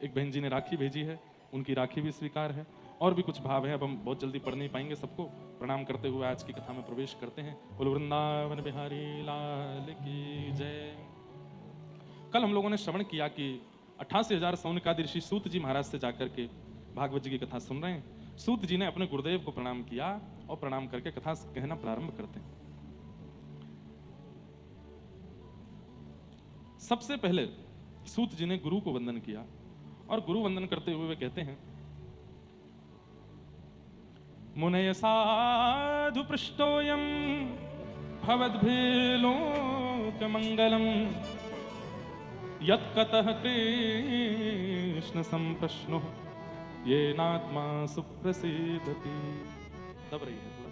एक बहन जी ने राखी भेजी है, उनकी राखी भी स्वीकार है। और भी कुछ भाव है, अब हम बहुत जल्दी पढ़ नहीं पाएंगे सबको। प्रणाम करते हुए आज की कथा में प्रवेश करते हैं। बोलो वृंदावन बिहारी लाल की जय। कल हम लोगों ने श्रवण किया कि 88,000 सौनकादि ऋषि सूत जी महाराज से जाकर के भागवत जी की कथा सुन रहे हैं। सूत जी ने अपने गुरुदेव को प्रणाम किया और प्रणाम करके कथा कहना प्रारंभ करते हैं। सबसे पहले सूत जी ने गुरु को वंदन किया और गुरु वंदन करते हुए वे कहते हैं, मुनय साधु पृष्ठोयम भवद्भिलोक मंगलम यत्कतः कृष्ण संप्रश्नो ये नात्मा सुप्रसिद्धति। दब रही है थोड़ा।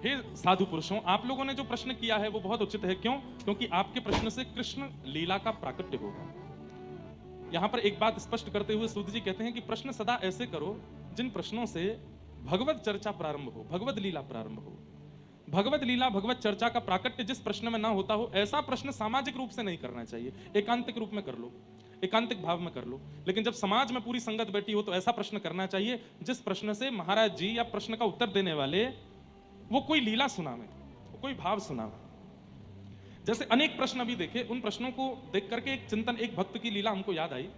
हे साधु पुरुषों, आप लोगों ने जो प्रश्न किया है वो बहुत उचित है। क्यों? क्योंकि आपके प्रश्न से कृष्ण लीला का प्राकट्य होगा। यहां पर एक बात स्पष्ट करते हुए सूत जी कहते हैं कि प्रश्न सदा ऐसे करो जिन प्रश्नों से भगवत चर्चा प्रारंभ हो, भगवत लीला प्रारंभ हो। भगवत लीला, भगवत चर्चा का प्राकट्य जिस प्रश्न में ना होता हो, ऐसा प्रश्न सामाजिक रूप से नहीं करना चाहिए। एकांतिक रूप में कर लो, एकांतिक भाव में कर लो। लेकिन जब समाज में पूरी संगत बैठी हो तो ऐसा प्रश्न करना चाहिए जिस प्रश्न से महाराज जी या प्रश्न का उत्तर देने वाले वो कोई लीला सुनावे, कोई भाव सुनावे। जैसे अनेक प्रश्न अभी देखे, उन प्रश्नों को देख करके एक चिंतन, एक भक्त की लीला हमको याद आई।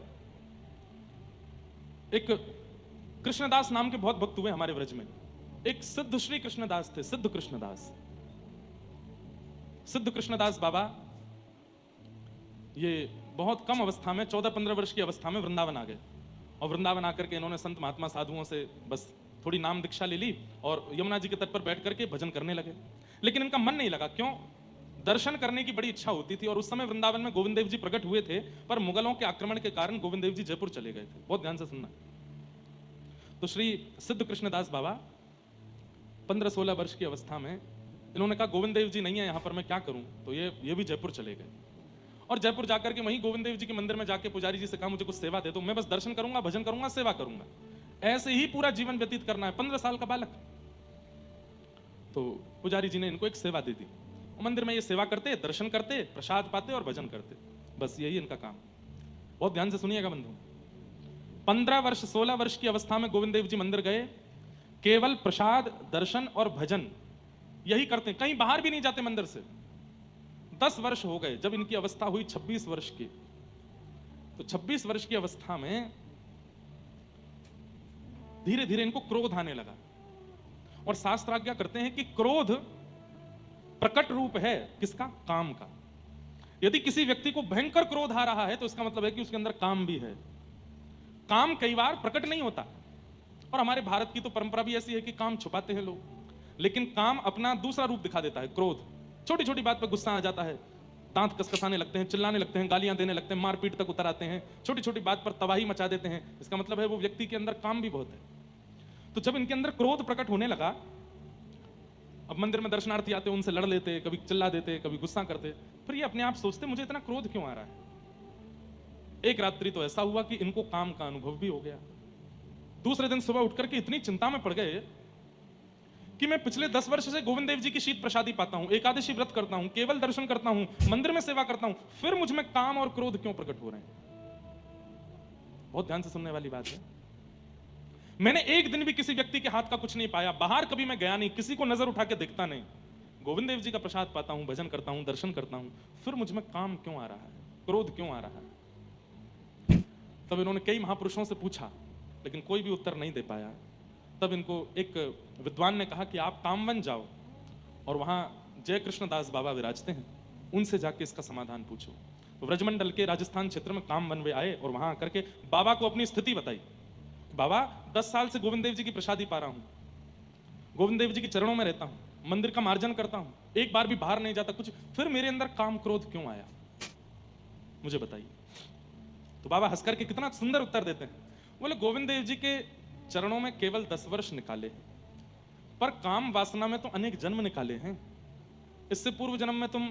एक कृष्णदास नाम के बहुत भक्त हुए हमारे व्रज में। एक सिद्ध श्री कृष्णदास थे, सिद्ध कृष्णदास। सिद्ध कृष्णदास बाबा ये बहुत कम अवस्था में, 14-15 वर्ष की अवस्था में वृंदावन आ गए। और वृंदावन आकर के इन्होंने संत महात्मा साधुओं से बस थोड़ी नाम दीक्षा ले ली और यमुना जी के तट पर बैठ करके भजन करने लगे। लेकिन इनका मन नहीं लगा। क्यों? दर्शन करने की बड़ी इच्छा होती थी। और उस समय वृंदावन में गोविंद देव जी प्रकट हुए थे, पर मुगलों के आक्रमण के कारण गोविंद देव जी जयपुर चले गए थे। बहुत ध्यान से सुनना। तो श्री सिद्ध कृष्णदास बाबा 15-16 वर्ष की अवस्था में इन्होंने कहा, गोविंद देव जी नहीं है यहाँ पर, मैं क्या करूं? तो ये भी जयपुर चले गए। और जयपुर जाकर के वहीं गोविंद देव जी के मंदिर में जाके पुजारी जी से कहा, मुझे कुछ सेवा दे दो, मैं बस दर्शन करूंगा, भजन करूंगा, सेवा करूंगा, ऐसे ही पूरा जीवन व्यतीत करना है। 15 साल का बालक। तो पुजारी जी ने इनको एक सेवा दे दी। मंदिर में ये सेवा करते, दर्शन करते, प्रसाद पाते और भजन करते, बस यही इनका काम। बहुत ध्यान से सुनिएगा बंधु। 15 वर्ष 16 वर्ष की अवस्था में गोविंद देव जी मंदिर गए, केवल प्रसाद, दर्शन और भजन यही करते, कहीं बाहर भी नहीं जाते मंदिर से। 10 वर्ष हो गए। जब इनकी अवस्था हुई 26 वर्ष की, तो 26 वर्ष की अवस्था में धीरे धीरे इनको क्रोध आने लगा। और शास्त्र आज्ञा करते हैं कि क्रोध प्रकट रूप है किसका? काम का। यदि किसी व्यक्ति को भयंकर क्रोध आ रहा है तो इसका मतलब है कि उसके अंदर काम भी है। काम कई बार प्रकट नहीं होता। और हमारे भारत की तो परंपरा भी ऐसी है कि काम छुपाते हैं लोग, लेकिन काम अपना दूसरा रूप दिखा देता है, क्रोध। छोटी छोटी बात पर गुस्सा आ जाता है, दांत कसकसाने लगते हैं, चिल्लाने लगते हैं, गालियां देने लगते हैं, मारपीट तक उतर आते हैं, छोटी छोटी बात पर तबाही मचा देते हैं। इसका मतलब है वो व्यक्ति के अंदर काम भी बहुत है। तो जब इनके अंदर क्रोध प्रकट होने लगा, अब मंदिर में दर्शनार्थी आते, उनसे लड़ लेते, कभी चिल्ला देते, कभी गुस्सा करते। फिर ये अपने आप सोचते, मुझे इतना क्रोध क्यों आ रहा है? एक रात्रि तो ऐसा हुआ कि इनको काम का अनुभव भी हो गया। दूसरे दिन सुबह उठ करके इतनी चिंता में पड़ गए कि मैं पिछले 10 वर्ष से गोविंद देव जी की शीत प्रसादी पाता हूं, एकादशी व्रत करता हूं, केवल दर्शन करता हूं, मंदिर में सेवा करता हूं, फिर मुझ में काम और क्रोध क्यों प्रकट हो रहे हैं? बहुत ध्यान से सुनने वाली बात है। मैंने एक दिन भी किसी व्यक्ति के हाथ का कुछ नहीं पाया, बाहर कभी मैं गया नहीं, किसी को नजर उठा के देखता नहीं, गोविंद देव जी का प्रसाद पाता हूं, भजन करता हूं, दर्शन करता हूं, फिर मुझ में काम क्यों आ रहा है, क्रोध क्यों आ रहा है? तब इन्होंने कई महापुरुषों से पूछा, लेकिन कोई भी उत्तर नहीं दे पाया। तब इनको एक विद्वान ने कहा कि आप कामवन जाओ और वहां जय कृष्णदास बाबा विराजते हैं, उनसे जाके इसका समाधान पूछो। तो व्रजमंडल के राजस्थान क्षेत्र में कामवन वे आए और वहां आकर के बाबा को अपनी स्थिति बताई। बाबा 10 साल से गोविंद देव जी की प्रसादी पा रहा हूं, गोविंद देव जी के चरणों में रहता हूं, मंदिर का मार्जन करता हूं, एक बार भी बाहर नहीं जाता कुछ, फिर मेरे अंदर काम क्रोध क्यों आया, मुझे बताइए। तो बाबा हंस करके कितना सुंदर उत्तर देते हैं। बोले, गोविंद देव जी के चरणों में केवल 10 वर्ष निकाले, पर काम वासना में तो अनेक जन्म निकाले हैं। इससे पूर्व जन्म में तुम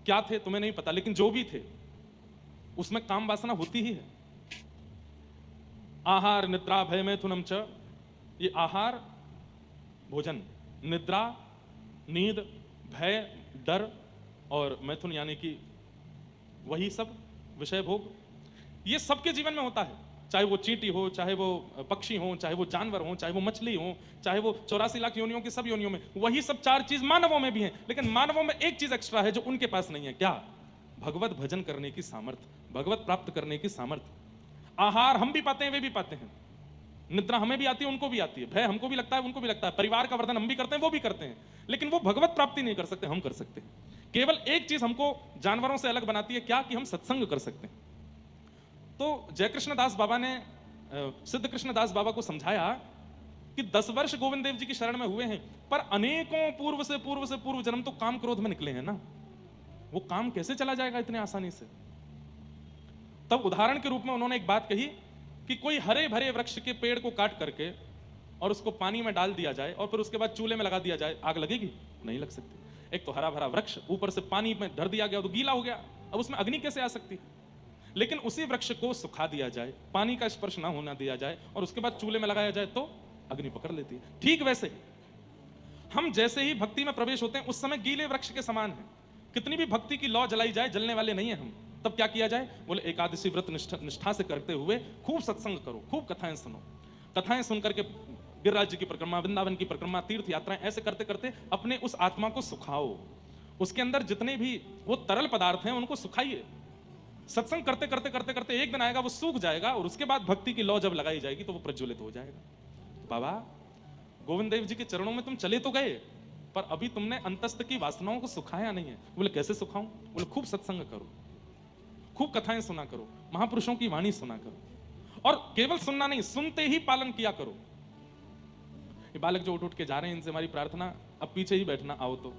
क्या थे तुम्हें नहीं पता, लेकिन जो भी थे उसमें काम वासना होती ही है। आहार निद्रा भय मैथुनम च, ये आहार भोजन, निद्रा नींद, भय डर और मैथुन यानी कि वही सब विषय भोग, ये सबके जीवन में होता है, चाहे वो चींटी हो, चाहे वो पक्षी हो, चाहे वो जानवर हो, चाहे वो मछली हो, चाहे वो 84 लाख योनियों की सब योनियों में वही सब चार चीज मानवों में भी हैं। लेकिन मानवों में एक चीज एक्स्ट्रा है जो उनके पास नहीं है। क्या? भगवत भजन करने की सामर्थ्य, भगवत प्राप्त करने की सामर्थ्य। आहार हम भी पाते हैं, वे भी पाते हैं, निद्रा हमें भी आती है, उनको भी आती है, भय हमको भी लगता है, उनको भी लगता है, परिवार का वर्धन हम भी करते हैं, वो भी करते हैं, लेकिन वो भगवत प्राप्ति नहीं कर सकते, हम कर सकते हैं। केवल एक चीज हमको जानवरों से अलग बनाती है, क्या? कि हम सत्संग कर सकते हैं। तो जयकृष्ण दास बाबा ने सिद्ध कृष्ण दास बाबा को समझाया कि 10 वर्ष गोविंद देव जी की शरण में हुए हैं, पर अनेकों पूर्व जन्म तो काम क्रोध में निकले हैं ना, वो काम कैसे चला जाएगा इतने आसानी से? तब उदाहरण के रूप में उन्होंने एक बात कही कि कोई हरे भरे वृक्ष के पेड़ को काट करके और उसको पानी में डाल दिया जाए और फिर उसके बाद चूल्हे में लगा दिया जाए, आग लगेगी? नहीं लग सकती। एक तो हरा भरा वृक्ष, ऊपर से पानी में धर दिया गया तो गीला हो गया, अब उसमें अग्नि कैसे आ सकती है? लेकिन उसी वृक्ष को सुखा दिया जाए, पानी का स्पर्श ना होना दिया जाए और उसके बाद चूल्हे में लगाया जाए तो अग्नि पकड़ लेती है। ठीक वैसे हम जैसे ही भक्ति में प्रवेश होते हैं उस समय गीले वृक्ष के समान है। कितनी भी भक्ति की लौ जलाई जाए, जलने वाले नहीं है हम। तब क्या किया जाए? बोले एकादशी व्रत निष्ठा से करते हुए खूब सत्संग करो, खूब कथाएं सुनो, कथाएं सुन करके गिरिराज जी की परिक्रमा, वृंदावन की परिक्रमा, तीर्थ यात्राएं, ऐसे करते करते अपने उस आत्मा को सुखाओ। उसके अंदर जितने भी वो तरल पदार्थ हैं उनको सुखाइए। सत्संग करते करते करते करते एक दिन आएगा वो सूख जाएगा और उसके बाद भक्ति की लौ जब लगाई जाएगी तो वो प्रज्वलित हो जाएगा। तो बाबा गोविंद देव जी के चरणों में तुम चले तो गए, पर अभी तुमने अंतस्थ की वासनाओं को सुखाया नहीं है। बोले कैसे सुखाऊं? बोले खूब सत्संग करो, खूब कथाएं सुना करो, महापुरुषों की वाणी सुना करो, और केवल सुनना नहीं, सुनते ही पालन किया करो। ये बालक जो उठ उठ के जा रहे हैं, इनसे हमारी प्रार्थना अब पीछे ही बैठना आओ तो,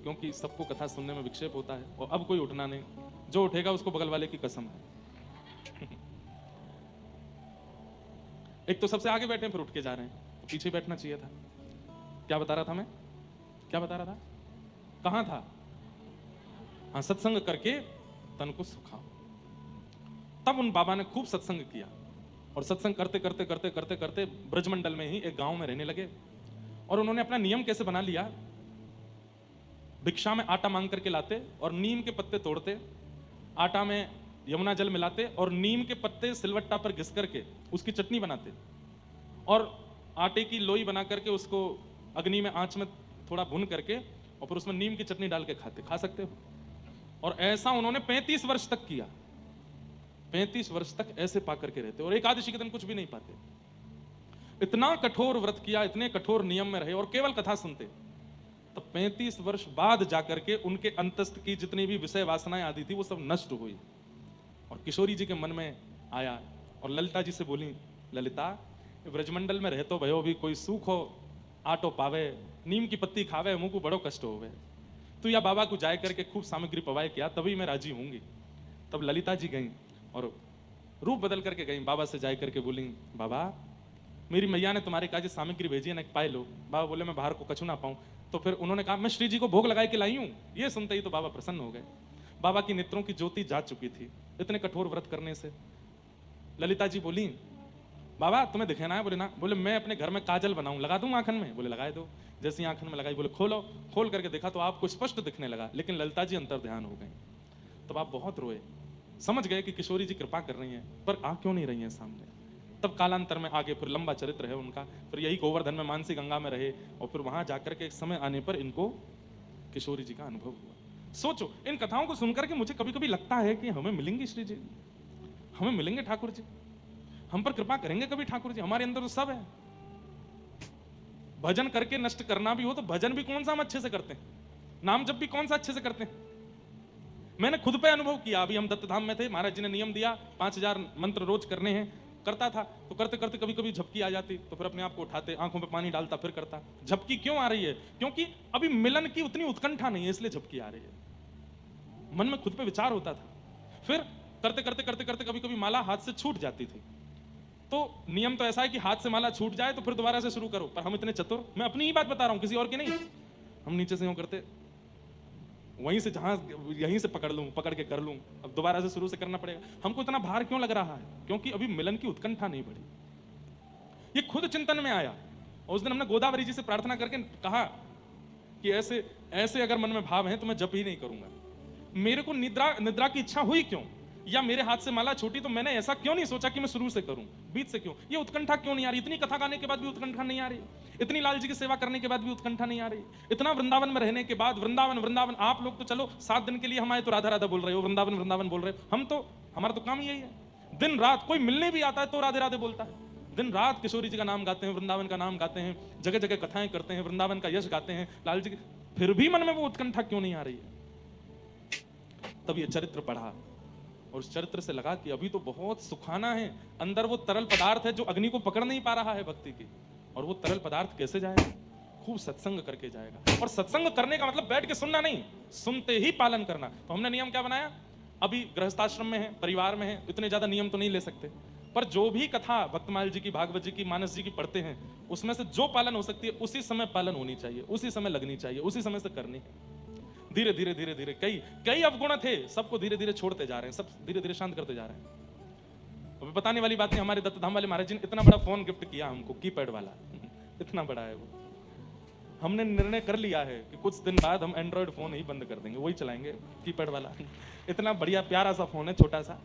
क्योंकि सबको कथा सुनने में विक्षेप होता है और अब कोई उठना नहीं, जो उठेगा उसको बगल वाले की कसम है। एक तो सबसे आगे बैठे फिर उठ के जा रहे हैं, तो पीछे बैठना चाहिए था। क्या बता रहा था मैं? क्या बता रहा था? कहां था? हाँ, सत्संग करके तन को सुखाओ। तब उन बाबा ने खूब सत्संग किया और सत्संग करते करते करते करते करते ब्रजमंडल में ही एक गांव में रहने लगे। और उन्होंने अपना नियम कैसे बना लिया? भिक्षा में आटा मांग करके लाते और नीम के पत्ते तोड़ते, आटा में यमुना जल मिलाते और नीम के पत्ते सिलवट्टा पर घिस करके उसकी चटनी बनाते और आटे की लोई बना करके उसको अग्नि में आंच में थोड़ा भून करके और फिर उसमें नीम की चटनी डाल के खाते। खा सकते हो? और ऐसा उन्होंने 35 वर्ष तक किया। 35 वर्ष तक ऐसे पा करके रहते और एकादशी के दिन कुछ भी नहीं पाते। इतना कठोर व्रत किया, इतने कठोर नियम में रहे और केवल कथा सुनते। तब 35 वर्ष बाद जाकर के उनके अंतस्थ की जितनी भी विषय वासनाएं आदि थी वो सब नष्ट हुई। और किशोरी जी के मन में आया और ललिता जी से बोली, ललिता ब्रजमंडल में रहतो भयो भी कोई सूख हो आटो पावे, नीम की पत्ती खावे, मुंह को बड़ो कष्ट होवे, तो या बाबा को जाए करके खूब सामग्री पवाए किया, तभी मैं राजी होंगी। तब ललिता जी गई और रूप बदल करके गई, बाबा से जाए करके बोली, बाबा मेरी मैया ने तुम्हारे काज सामग्री भेजी है ना, पाए लो। बाबा बोले मैं बाहर को कछु ना पाऊं। तो फिर उन्होंने कहा मैं श्री जी को भोग लगाए के लाई हूं। ये सुनते ही तो बाबा प्रसन्न हो गए। बाबा की नेत्रों की ज्योति जा चुकी थी इतने कठोर व्रत करने से। ललिता जी बोली, बाबा तुम्हें दिखाना है? बोले ना। बोले मैं अपने घर में काजल बनाऊं, लगा दूं आंखन में? बोले लगाए दो। जैसी आंखन में लगाई, बोले खोलो। खोल करके देखा तो आपको स्पष्ट दिखने लगा, लेकिन ललिता जी अंतर ध्यान हो गई। तब आप बहुत रोए, समझ गए कि किशोरी जी कृपा कर रही हैं, पर आ क्यों नहीं रही हैं सामने। तब कालांतर में आगे फिर लंबा चरित्र है उनका, फिर यही गोवर्धन में मानसी गंगा में रहे और फिर वहां जाकर के एक समय आने पर इनको किशोरी जी का अनुभव हुआ। सोचो, इन कथाओं को सुनकर के मुझे कभी कभी लगता है कि हमें मिलेंगे श्री जी, हमें मिलेंगे ठाकुर जी, हम पर कृपा करेंगे कभी ठाकुर जी। हमारे अंदर तो सब है। भजन करके नष्ट करना भी हो तो भजन भी कौन सा हम अच्छे से करते हैं, नाम जब भी कौन सा अच्छे से करते हैं। मैंने खुद पे अनुभव किया। अभी हम दत्तधाम में थे, महाराज जी ने नियम दिया 5000 मंत्र रोज करने हैं। करता था तो करते करते कभी कभी झपकी आ जाती, तो फिर अपने आप को उठाते, आंखों पे पानी डालता, फिर करता। झपकी क्यों आ रही है? क्योंकि अभी मिलन की उतनी उत्कंठा नहीं है, इसलिए झपकी आ रही है। मन में खुद पे विचार होता था। फिर करते करते करते करते कभी कभी माला हाथ से छूट जाती थी। तो नियम तो ऐसा है कि हाथ से माला छूट जाए तो फिर दोबारा से शुरू करो, पर हम इतने चतुर, मैं अपनी ही बात बता रहा हूं, किसी और की नहीं। हम नीचे से यूं करते, वहीं से जहां यहीं से पकड़ लूं, पकड़ के कर लूं, अब दोबारा से शुरू से करना पड़ेगा। हमको इतना भार क्यों लग रहा है? क्योंकि अभी मिलन की उत्कंठा नहीं बढ़ी। ये खुद चिंतन में आया और उस दिन हमने गोदावरी जी से प्रार्थना करके कहा कि ऐसे ऐसे अगर मन में भाव है तो मैं जप ही नहीं करूंगा। मेरे को निद्रा की इच्छा हुई क्यों? या मेरे हाथ से माला छूटी तो मैंने ऐसा क्यों नहीं सोचा कि मैं शुरू से करूं, बीच से क्यों, ये उत्कंठा क्यों नहीं आ रही, इतनी कथा गाने के बाद भी उत्कंठा नहीं आ रही, इतनी लाल जी की सेवा करने के बाद भी उत्कंठा नहीं आ रही, इतना वृंदावन में रहने के बाद, वृंदावन वृंदावन, आप लोग तो चलो 7 दिन के लिए हम आए तो राधा राधा बोल रहे हो, वृंदावन वृंदावन बोल रहे हो, हम तो, हमारा तो काम यही है, दिन रात कोई मिलने भी आता है तो राधे राधे बोलता है, दिन रात किशोरी जी का नाम गाते हैं, वृंदावन का नाम गाते हैं, जगह जगह कथाएं करते हैं, वृंदावन का यश गाते हैं, लाल जी, फिर भी मन में वो उत्कंठा क्यों नहीं आ रही है? तब ये चरित्र पढ़ा और उस चरित्र से लगा कि अभी तो बहुत सुखाना है, अंदर वो तरल पदार्थ है जो अग्नि को पकड़ नहीं पा रहा है भक्ति की, और वो तरल पदार्थ कैसे जाएगा? खूब सत्संग करके जाएगा। और सत्संग करने का मतलब बैठ के सुनना नहीं, सुनते ही पालन करना। तो हमने नियम क्या बनाया, अभी गृहस्थाश्रम में है, परिवार में है, इतने ज्यादा नियम तो नहीं ले सकते, पर जो भी कथा भक्तमाल जी की, भागवत जी की, मानस जी की पढ़ते हैं, उसमें से जो पालन हो सकती है उसी समय पालन होनी चाहिए, उसी समय लगनी चाहिए, उसी समय से करनी है। धीरे धीरे धीरे धीरे कई अवगुण थे, सबको धीरे धीरे छोड़ते जा रहे हैं, सब धीरे धीरे शांत करते जा रहे हैं। अब बताने वाली बात नहीं, हमारे दत्त धाम वाले महाराज जी ने इतना बड़ा फोन गिफ्ट किया हमको, कीपैड वाला इतना बड़ा है वो। हमने निर्णय कर लिया है कि कुछ दिन बाद हम एंड्रॉइड फोन ही बंद कर देंगे, वही चलाएंगे कीपैड वाला। इतना बढ़िया प्यारा सा फोन है, छोटा सा,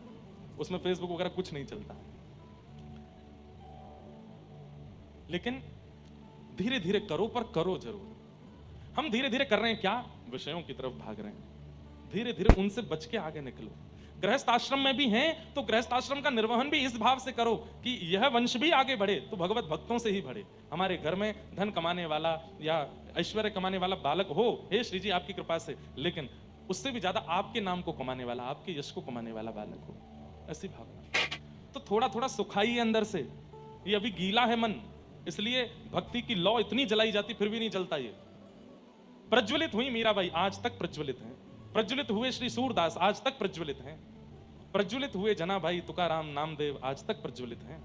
उसमें फेसबुक वगैरह कुछ नहीं चलता। लेकिन धीरे धीरे करो, पर करो जरूर। हम धीरे धीरे कर रहे हैं क्या? विषयों की तरफ भाग रहे हैं। धीरे धीरे उनसे बच के आगे निकलो। गृहस्थ आश्रम में भी हैं तो गृहस्थ आश्रम का निर्वहन भी इस भाव से करो कि यह वंश भी आगे बढ़े, तो भगवत भक्तों से ही बढ़े। हमारे घर में धन कमाने वाला या ऐश्वर्य कमाने वाला बालक हो, हे श्री जी आपकी कृपा से, लेकिन उससे भी ज्यादा आपके नाम को कमाने वाला, आपके यश को कमाने वाला बालक हो, ऐसी भावना। तो थोड़ा थोड़ा सुखाई है अंदर से, ये अभी गीला है मन, इसलिए भक्ति की लौ इतनी जलाई जाती फिर भी नहीं जलता। ये प्रज्वलित हुई मीराबाई, आज तक प्रज्वलित हैं। प्रज्वलित हुए श्री सूरदास, आज तक प्रज्वलित हैं। प्रज्वलित हुए जनाभाई तुकाराम नामदेव, आज तक प्रज्वलित हैं।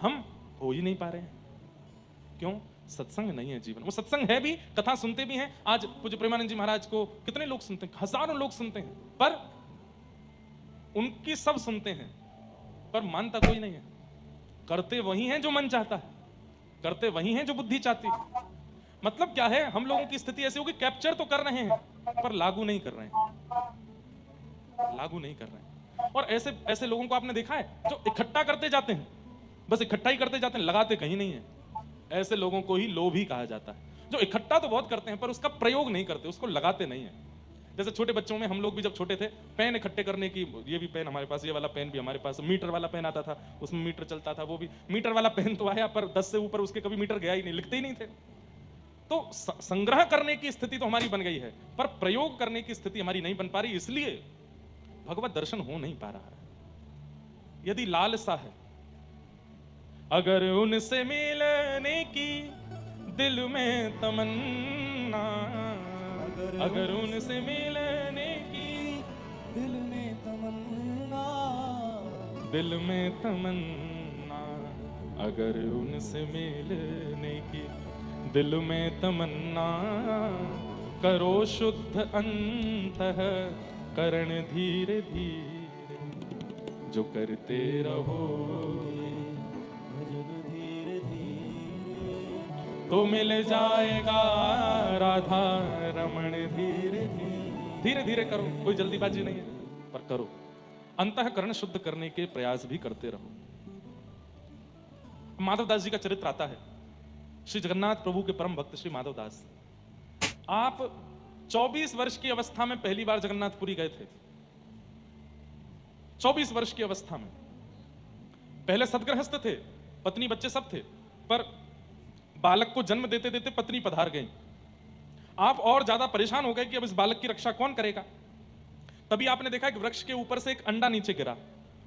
हम हो ही नहीं पा रहे हैं। क्यों? सत्संग नहीं है जीवन। वो सत्संग है भी, कथा सुनते भी हैं। आज पूज्य प्रेमानंद जी महाराज को कितने लोग सुनते हैं? हजारों लोग सुनते हैं, पर उनकी सब सुनते हैं, पर मानता कोई नहीं है। करते वही हैं जो मन चाहता है, करते वही हैं जो बुद्धि चाहती है। मतलब क्या है, हम लोगों की स्थिति ऐसी होगी, कैप्चर तो कर रहे हैं पर लागू नहीं कर रहे हैं, लागू नहीं कर रहे हैं। और ऐसे ऐसे लोगों को आपने देखा है जो इकट्ठा करते जाते हैं, बस इकट्ठा ही करते जाते हैं, लगाते कहीं नहीं है। ऐसे लोगों को ही लोभी कहा जाता है, जो इकट्ठा तो बहुत करते हैं पर उसका प्रयोग नहीं करते, उसको लगाते नहीं है। जैसे छोटे बच्चों में हम लोग भी जब छोटे थे, पेन इकट्ठे करने की, ये भी पेन हमारे पास, ये वाला पेन भी हमारे पास, मीटर वाला पेन आता था, उसमें मीटर चलता था, वो भी मीटर वाला पेन तो आया, पर 10 से ऊपर उसके कभी मीटर गया ही नहीं, लिखते ही नहीं थे। तो संग्रह करने की स्थिति तो हमारी बन गई है, पर प्रयोग करने की स्थिति हमारी नहीं बन पा रही, इसलिए भगवत दर्शन हो नहीं पा रहा है। यदि लालसा है, अगर उनसे मिलने की दिल में तमन्ना, अगर उनसे मिलने की दिल में तमन्ना, दिल में तमन्ना, अगर उनसे मिलने की दिल में तमन्ना, करो शुद्ध अंतः करण धीरे धीरे, जो करते रहो भजन धीरे धीरे, तो मिल जाएगा राधा रमण धीरे धीरे। धीरे धीरे करो, कोई जल्दीबाजी नहीं है, पर करो। अंतःकरण शुद्ध करने के प्रयास भी करते रहो। माधवदास जी का चरित्र आता है, श्री जगन्नाथ प्रभु के परम भक्त श्री माधवदास। आप 24 वर्ष की अवस्था में पहली बार जगन्नाथपुरी गए थे। 24 वर्ष की अवस्था में, पहले सदगृहस्थ थे, पत्नी बच्चे सब थे, पर बालक को जन्म देते देते पत्नी पधार गई। आप और ज्यादा परेशान हो गए कि अब इस बालक की रक्षा कौन करेगा। तभी आपने देखा कि वृक्ष के ऊपर से एक अंडा नीचे गिरा,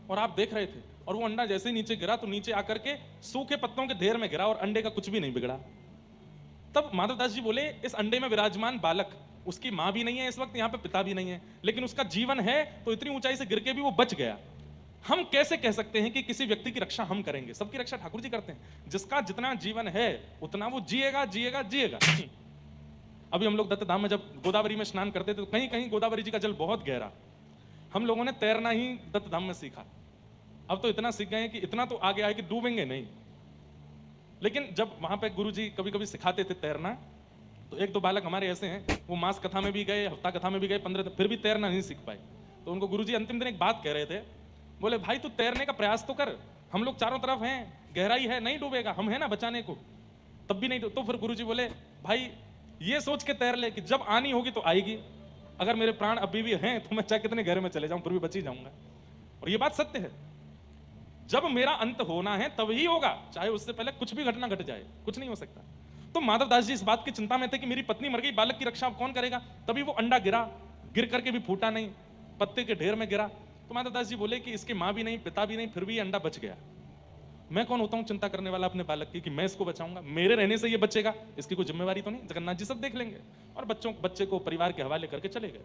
और आप देख रहे थे, और वो अंडा जैसे ही नीचे गिरा तो नीचे आकर के सूखे पत्तों के ढेर में गिरा, और अंडे का कुछ भी नहीं बिगड़ा। तब माधवदास जी बोले, इस अंडे में विराजमान बालक, उसकी मां भी नहीं है इस वक्त यहाँ पे, पिता भी नहीं है, लेकिन उसका जीवन है, तो इतनी ऊंचाई से गिर के भी वो बच गया। हम कैसे कह सकते हैं कि किसी व्यक्ति की रक्षा हम करेंगे? सबकी रक्षा ठाकुर जी करते हैं। जिसका जितना जीवन है उतना वो जिएगा जिएगा जिएगा। अभी हम लोग दत्त धाम में जब गोदावरी में स्नान करते थे, तो कहीं कहीं गोदावरी जी का जल बहुत गहरा, हम लोगों ने तैरना ही दत्त धाम में सीखा। अब तो इतना सीख गए हैं कि इतना तो आगे आए कि डूबेंगे नहीं। लेकिन जब वहां पे गुरुजी कभी कभी सिखाते थे तैरना, तो एक दो बालक हमारे ऐसे हैं, वो मास कथा में भी गए, हफ्ता कथा में भी गए, 15 दिन, फिर भी तैरना नहीं सीख पाए। तो उनको गुरुजी अंतिम दिन एक बात कह रहे थे, बोले भाई तू तैरने का प्रयास तो कर, हम लोग चारों तरफ हैं, गहराई है, नहीं डूबेगा, हम है ना बचाने को, तब भी नहीं तो फिर गुरुजी बोले भाई ये सोच के तैर ले कि जब आनी होगी तो आएगी, अगर मेरे प्राण अभी भी हैं तो मैं चाहे कितने गहरे में चले जाऊं फिर भी बच ही जाऊंगा। और ये बात सत्य है, जब मेरा अंत होना है तभी होगा, चाहे उससे पहले कुछ भी घटना घट जाए, कुछ नहीं हो सकता। तो माधवदास जी इस बात की चिंता में थे कि मेरी पत्नी मर गई, बालक की रक्षा कौन करेगा। तभी वो अंडा गिरा, गिर करके भी फूटा नहीं, पत्ते के ढेर में गिरा। तो माधवदास जी बोले कि इसके माँ भी नहीं, पिता भी नहीं, फिर भी अंडा बच गया। मैं कौन होता हूं चिंता करने वाला अपने बालक की कि मैं इसको बचाऊंगा, मेरे रहने से ये बचेगा, इसकी कोई जिम्मेवारी तो नहीं, जगन्नाथ जी सब देख लेंगे। और बच्चे को परिवार के हवाले करके चले गए।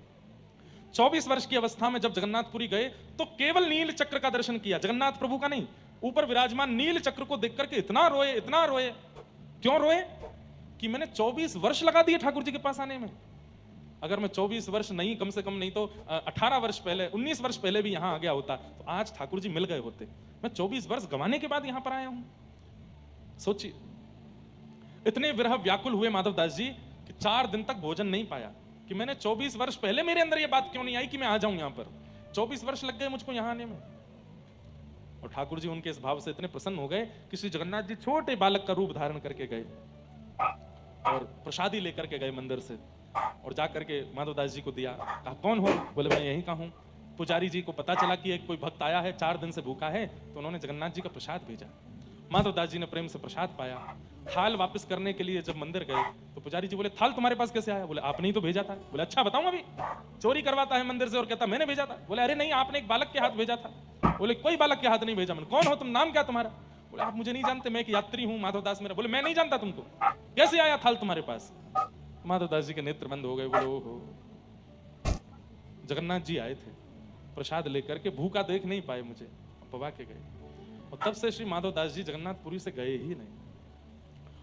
24 वर्ष की अवस्था में जब जगन्नाथपुरी गए तो केवल नील चक्र का दर्शन किया, जगन्नाथ प्रभु का नहीं, ऊपर विराजमान नील चक्र को देख करके इतना रोए, इतना रोए। क्यों रोए? कि मैंने 24 वर्ष लगा दिए ठाकुर जी के पास आने में। अगर मैं 24 वर्ष नहीं, कम से कम नहीं तो 18 वर्ष पहले, 19 वर्ष पहले भी यहां आ गया होता तो आज ठाकुर जी मिल गए होते। मैं 24 वर्ष गंवाने के बाद यहां पर आया हूं। सोचिए, इतने विरह व्याकुल हुए माधवदास जी कि 4 दिन तक भोजन नहीं पाया। कि मैंने 24 वर्ष पहले मेरे अंदर यह बात क्यों नहीं आई कि मैं आ जाऊं यहां पर। 24 वर्ष लग गए मुझको यहां आने में। और ठाकुर जी उनके इस भाव से इतने प्रसन्न हो गए कि श्री जगन्नाथ जी छोटे बालक का रूप धारण करके गए और प्रसादी लेकर के गए मंदिर से, और जाकर के माधवदास जी को दिया। कहा कौन हो? बोले मैं यहीं का हूं। पुजारी जी को पता चला कि एक कोई भक्त आया है, 4 दिन से भूखा है, तो उन्होंने जगन्नाथ जी का प्रसाद भेजा। माधवदास जी ने प्रेम से प्रसाद पाया। थाल वापस करने के लिए जब मंदिर गए तो पुजारी जी बोले थाल तुम्हारे पास कैसे आया? बोले आपने ही तो भेजा था। बोले अच्छा बताऊं, अभी चोरी करवाता है मंदिर से और कहता मैंने भेजा था। बोले अरे नहीं, आपने एक बालक के हाथ भेजा था। बोले कोई बालक के हाथ नहीं भेजा मैंने। कौन हो तुम, नाम क्या तुम्हारा? बोले आप मुझे नहीं जानते, मैं एक यात्री हूं, माधवदास मेरा। बोले मैं नहीं जानता तुमको, कैसे आया थाल तुम्हारे पास? माधवदास जी के नेत्र बंद हो गए। बोले ओहो, जगन्नाथ जी आए थे प्रसाद लेकर के, भूखा देख नहीं पाए मुझे, पवा के गए। और तब से श्री माधवदास जी जगन्नाथपुरी से गए ही नहीं।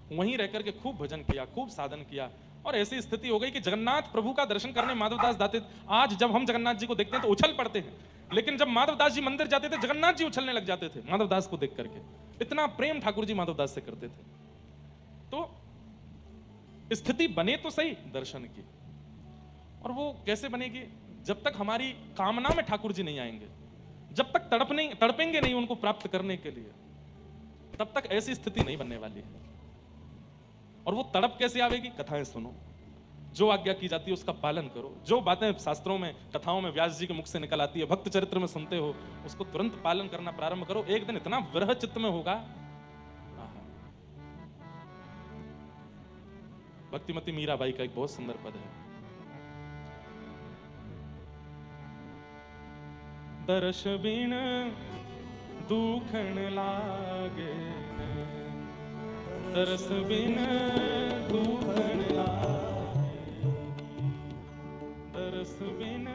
वहीं रहकर के खूब भजन किया, खूब साधन किया, और ऐसी स्थिति हो गई कि जगन्नाथ प्रभु का दर्शन करने माधवदास जाते। आज जब हम जगन्नाथ जी को देखते हैं तो उछल पड़ते हैं, लेकिन जब माधवदास जी मंदिर जाते थे जगन्नाथ जी उछलने लग जाते थे माधवदास को देख करके। इतना प्रेम ठाकुर जी माधवदास से करते थे। तो स्थिति बने तो सही दर्शन की, और वो कैसे बनेगी? जब तक हमारी कामना में ठाकुर जी नहीं आएंगे, जब तक तड़पेंगे नहीं उनको प्राप्त करने के लिए, तब तक ऐसी स्थिति नहीं बनने वाली है। और वो तड़प कैसे आवेगी? कथाएं सुनो, जो आज्ञा की जाती है उसका पालन करो, जो बातें शास्त्रों में, कथाओं में व्यास जी के मुख से निकल आती है, भक्त चरित्र में सुनते हो, उसको तुरंत पालन करना प्रारंभ करो। एक दिन इतना विरह चित्त में होगा। भक्तिमती मीराबाई का एक बहुत सुंदर पद है, दर्श बिन दुखन लागे, दर्श बिन दुखन लागे, दर्श बिन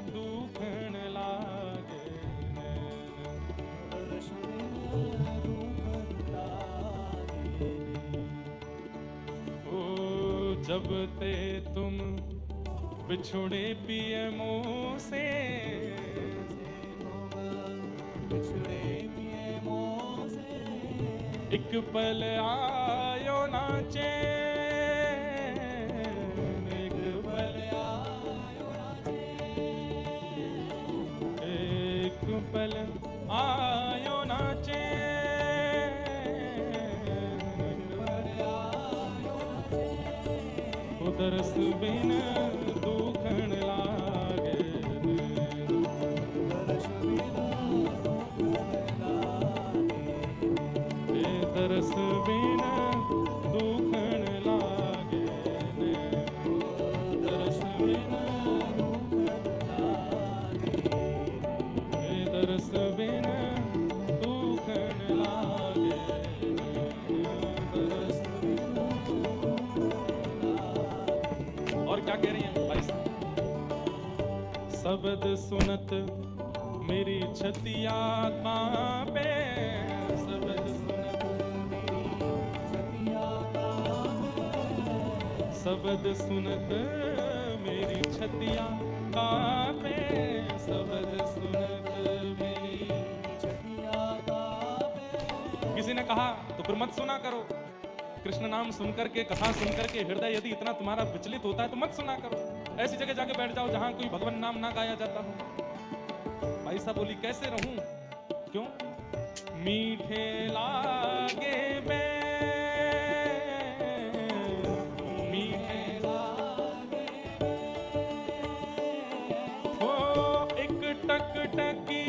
दुखन लागे, दर्श बिन दुखन लागे। ओ जब ते तुम बिछुड़े पिए मुँह से, बिछुड़े पिए मुँह से, एक पल आयो नाचे, एक पल आयो नाचे, एक पल आयो नाचे, एक पल आयो नाचे। दरस बिन दुखन लागे, दरस बिन दरस बिन दुखन लागे, दरस बिन दुखन लागे, दरस बिन दुखन लागे, दरस बिन दुखन लागे। और क्या कह रही है भाई साहब? शब्द सुनत मेरी छतिया कांपे, शब्द शब्द सुनत मेरी छतिया कांपे, शब्द सुनत मेरी छतिया कांपे। किसी ने कहा तो फिर मत सुना करो, कृष्ण नाम सुनकर के, कथा सुनकर के हृदय यदि इतना तुम्हारा विचलित होता है तो मत सुना करो। ऐसी जगह जाके बैठ जाओ जहां कोई भगवान नाम ना गाया जाता हो। भाई साहब बोली कैसे रहूं, क्यों? मीठे लागे बे, मीठे लागे हो, एक टक टकी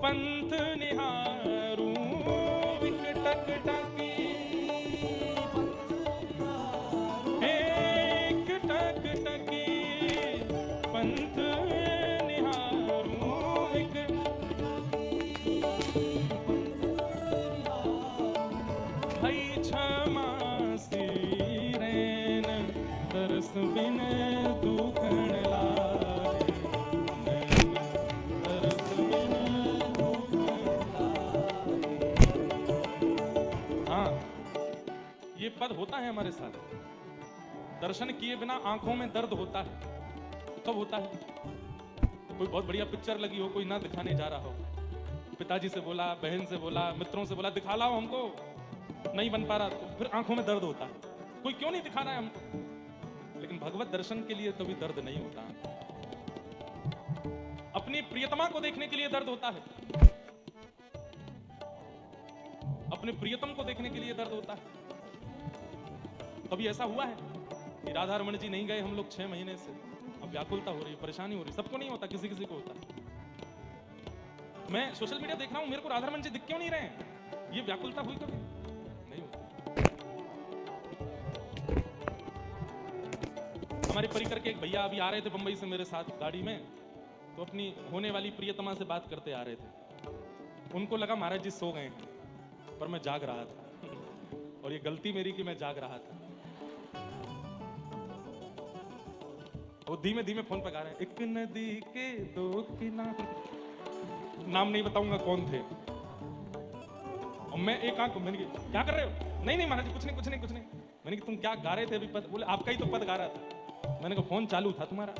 पंथ निहारूं, एक टक टकी एक टक टकी पंथ निहारूं, एक भई क्षमा सिरैन तरस बिन दुखण लागे, तरस बिन दुखण लागे। हाँ, ये पद होता है हमारे साथ। दर्शन किए बिना आंखों में दर्द होता है। कब होता है? कोई बहुत बढ़िया पिक्चर लगी हो, कोई ना दिखाने जा रहा हो, पिताजी से बोला, बहन से बोला, मित्रों से बोला दिखा लाओ हमको, नहीं बन पा रहा, तो फिर आंखों में दर्द होता है। कोई क्यों नहीं दिखा रहा है हमको? लेकिन भगवत दर्शन के लिए कभी दर्द नहीं होता। अपनी प्रियतमा को देखने के लिए दर्द होता है, अपने प्रियतम को देखने के लिए दर्द होता है। कभी ऐसा हुआ है कि राधा रमन जी नहीं गए हम लोग 6 महीने से, अब व्याकुलता हो रही, परेशानी हो रही, सबको नहीं होता, किसी किसी को होता है। मैं सोशल मीडिया देख रहा हूं, मेरे को राधा रमन जी दिख क्यों नहीं रहे हैं? ये व्याकुलता हुई कभी? नहीं होती। हमारे परिकर के एक भैया अभी आ रहे थे बंबई से मेरे साथ गाड़ी में, तो अपनी होने वाली प्रियतमा से बात करते आ रहे थे। उनको लगा महाराज जी सो गए हैं, पर मैं जाग रहा था। और ये गलती मेरी कि मैं जाग रहा था। वो धीमे धीमे फोन पर गा रहे हैं, एक नदी के 2 किनारे, नाम नहीं बताऊंगा कौन थे। और मैं एक आंख, मैंने कहा क्या कर रहे हो? नहीं नहीं महाराज जी कुछ नहीं कुछ नहीं कुछ नहीं। मैंने कहा तुम क्या गा रहे थे अभी पद? बोले आपका ही तो पद गा रहा था। मैंने कहा फोन चालू था तुम्हारा।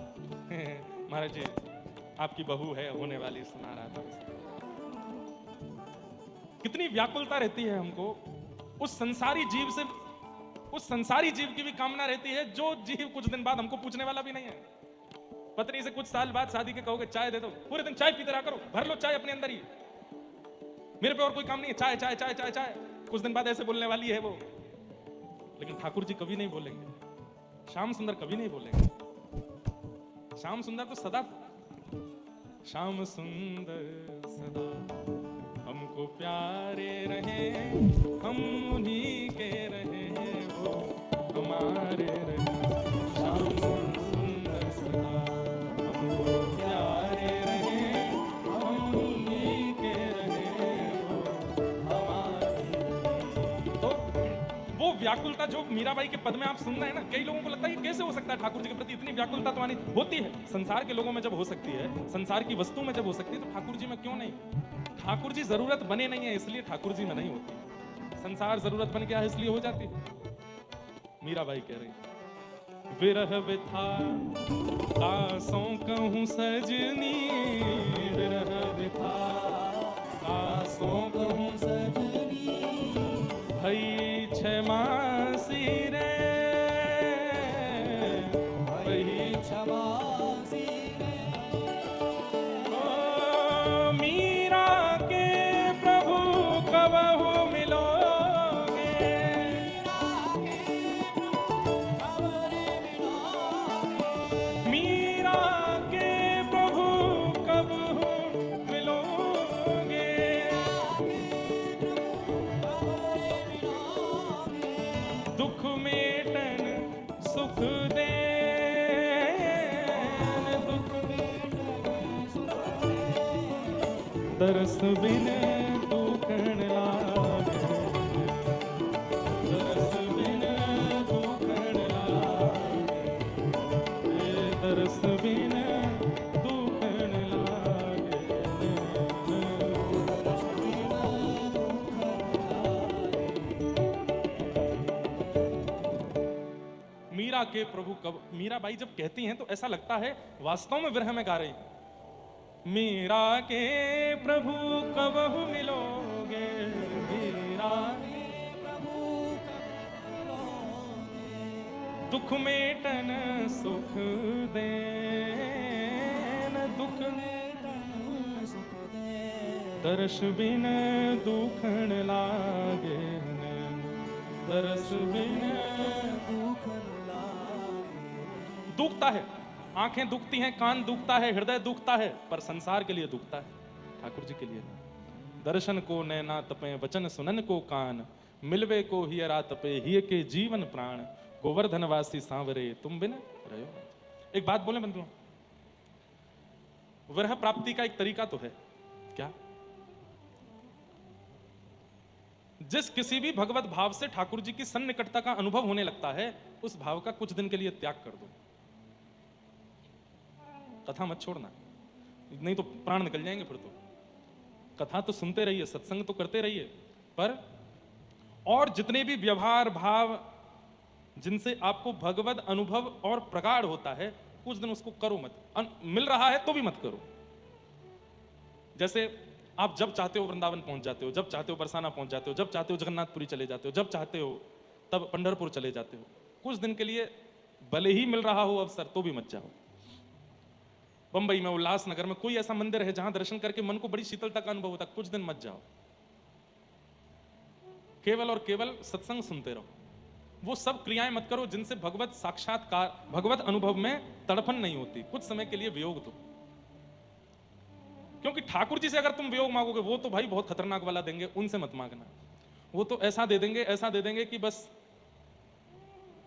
महाराज जी आपकी बहू है होने वाली, सुना रहा था। कितनी व्याकुलता रहती है हमको उस संसारी जीव से, उस संसारी जीव की भी कामना रहती है जो जीव कुछ दिन बाद हमको पूछने वाला भी नहीं है। पत्नी से कुछ साल बाद शादी के कहोगे चाय दे दो, पूरे दिन चाय पीते रहा करो, भर लो चाय अपने अंदर ही, मेरे पे और कोई काम नहीं है, चाय चाय चाय चाय चाय। कुछ दिन बाद ऐसे बोलने वाली है वो। लेकिन ठाकुर जी कभी नहीं बोलेंगे, श्याम सुंदर कभी नहीं बोलेंगे। श्याम सुंदर तो सदा, श्याम सुंदर सदा हमको प्यारे रहे, हम उन्हीं के रहे, वो हमारे रहे। श्याम सुंदर सदा हमको प्यारे रहे, हम उन्हीं के रहे, वो हमारे रहे। तो वो व्याकुलता जो मीराबाई के पद में आप सुन रहे हैं ना, कई लोगों को लगता है कि कैसे हो सकता है ठाकुर जी के प्रति इतनी व्याकुलता? तो आनी होती है, संसार के लोगों में जब हो सकती है, संसार की वस्तु में जब हो सकती है, तो ठाकुर जी में क्यों नहीं? ठाकुर जी जरूरत बने नहीं है इसलिए ठाकुर जी में नहीं होती। संसार जरूरत बन गया है इसलिए हो जाती है। मीराबाई कह रही, विरह विथा कासों कहूं सजनी, विरह विथा कासों कहूं सजनी, भई क्षमा सिरे, भई क्षमा सिरे। मीरा के प्रभु कबहु मिलोगे, मीरा के प्रभु कबहु मिलोगे, दुख मेटन सुख देन, दुख तरस बिन दुखण लागे, तरस बिन दुखण लागे, तरस बिन दुखण लागे। मीरा के प्रभु कब, मीराबाई जब कहती हैं तो ऐसा लगता है वास्तव में विरह में गा रही हैं। मीरा के प्रभु कबहु मिलोगे, मीरा के प्रभु कबहु मिलोगे, दुख मेटन सुख देन, दुख मेटन दर्श बिन दुखन लागे नैन, दर्श बिन दुखन लागे। दुखता है, आंखें दुखती हैं, कान दुखता है, हृदय दुखता है, पर संसार के लिए दुखता है, ठाकुर जी के लिए नहीं। दर्शन को नैना तपे, वचन सुनन को कान, मिलवे को हियरा तपे, हिय के जीवन प्राण, गोवर्धन वासी सांवरे तुम बिन रहो। एक बात बोले बंधुओं, विरह प्राप्ति का एक तरीका तो है, क्या? जिस किसी भी भगवत भाव से ठाकुर जी की सन्निकटता का अनुभव होने लगता है, उस भाव का कुछ दिन के लिए त्याग कर दो। कथा मत छोड़ना, नहीं तो प्राण निकल जाएंगे फिर तो। कथा तो सुनते रहिए, सत्संग तो करते रहिए, पर और जितने भी व्यवहार भाव जिनसे आपको भगवत अनुभव और प्रगाढ़ होता है, कुछ दिन उसको करो मत। मिल रहा है तो भी मत करो। जैसे आप जब चाहते हो वृंदावन पहुंच जाते हो, जब चाहते हो बरसाना पहुंच जाते हो, जब चाहते हो जगन्नाथपुरी चले जाते हो, जब चाहते हो तब पंढरपुर चले जाते हो। कुछ दिन के लिए भले ही मिल रहा हो अवसर तो भी मत जाओ। बंबई में, उल्लासनगर में कोई ऐसा मंदिर है जहां दर्शन करके मन को बड़ी शीतलता का अनुभव होता है, कुछ दिन मत जाओ। केवल और केवल सत्संग सुनते रहो। वो सब क्रियाएं मत करो जिनसे भगवत साक्षात्कार, भगवत अनुभव में तड़पन नहीं होती। कुछ समय के लिए वियोग दो, क्योंकि ठाकुर जी से अगर तुम वियोग मांगोगे, वो तो भाई बहुत खतरनाक वाला देंगे, उनसे मत मांगना। वो तो ऐसा दे देंगे, ऐसा दे देंगे कि बस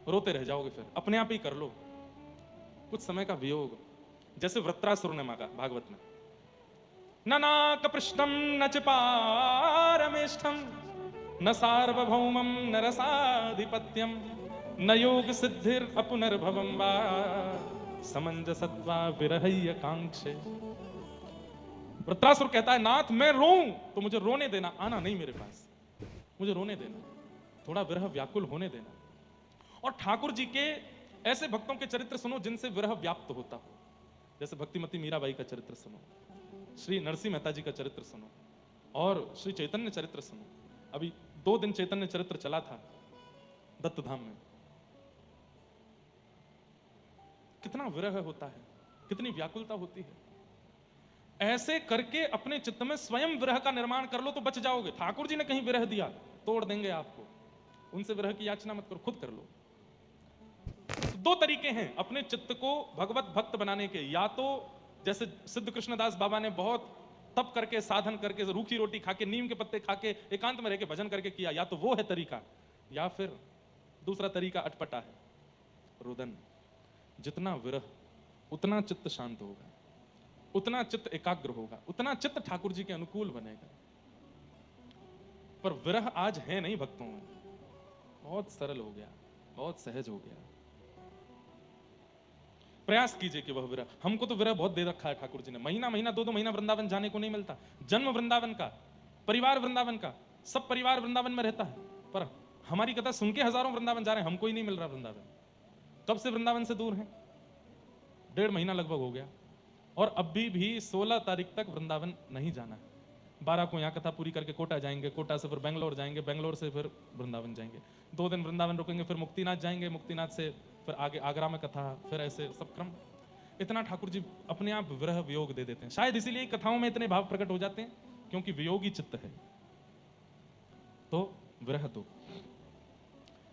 रोते रह जाओगे, फिर अपने आप ही कर लो। कुछ समय का वियोग, जैसे वृत्रासुर ने मांगा भागवत में, न नाक पृष्ठम न च पारमेष्ठम, न सार्वभौमम न रसाधिपत्यम, न योग सिद्धिर अपुनर्भवम वा समंजसत्वा विरहय्य कांक्षे। वृत्रासुर कहता है, नाथ मैं रोऊं तो मुझे रोने देना, आना नहीं मेरे पास, मुझे रोने देना, थोड़ा विरह व्याकुल होने देना। और ठाकुर जी के ऐसे भक्तों के चरित्र सुनो जिनसे विरह व्याप्त होता हो। जैसे भक्तिमती मीराबाई का चरित्र सुनो, श्री नरसिंह मेहता जी का चरित्र सुनो, और श्री चैतन्य चरित्र सुनो। अभी 2 दिन चैतन्य चरित्र चला था दत्तधाम में। कितना विरह होता है, कितनी व्याकुलता होती है। ऐसे करके अपने चित्त में स्वयं विरह का निर्माण कर लो तो बच जाओगे। ठाकुर जी ने कहीं विरह दिया, तोड़ देंगे आपको। उनसे विरह की याचना मत करो, खुद कर लो। तो 2 तरीके हैं अपने चित्त को भगवत भक्त बनाने के। या तो जैसे सिद्ध कृष्णदास बाबा ने बहुत तप करके, साधन करके, रूखी रोटी खा के, नीम के पत्ते खा के, एकांत में रह के भजन करके किया, या तो वो है तरीका। या फिर दूसरा तरीका अटपटा है, रुदन। जितना विरह उतना चित्त शांत होगा, उतना चित्त एकाग्र होगा, उतना चित्त ठाकुर जी के अनुकूल बनेगा। पर विरह आज है नहीं भक्तों में, बहुत सरल हो गया, बहुत सहज हो गया। प्रयास कीजिए कि वह विरह, हमको तो विरह बहुत दे रखा है ठाकुर जी ने। महीना महीना 2-2 महीना वृंदावन जाने को नहीं मिलता। जन्म वृंदावन का, परिवार वृंदावन का, सब परिवार वृंदावन में रहता है, पर हमारी कथा सुन के हजारों वृंदावन जा रहे हैं, हमको ही नहीं मिल रहा वृंदावन। कब से वृंदावन से दूर है? 1.5 महीना लगभग हो गया, और अभी भी 16 तारीख तक वृंदावन नहीं जाना है। 12 को यहाँ कथा पूरी करके कोटा जाएंगे, कोटा से फिर बेंगलोर जाएंगे, बेंगलोर से फिर वृंदावन जाएंगे, 2 दिन वृंदावन रुकेंगे, फिर मुक्तिनाथ जाएंगे, मुक्तिनाथ से फिर आगे आगरा में कथा, फिर ऐसे सब क्रम। इतना ठाकुर जी अपने आप विरह वियोग दे देते हैं। शायद इसीलिए कथाओं में इतने भाव प्रकट हो जाते हैं, क्योंकि वियोगी चित्त है, तो विरह दो।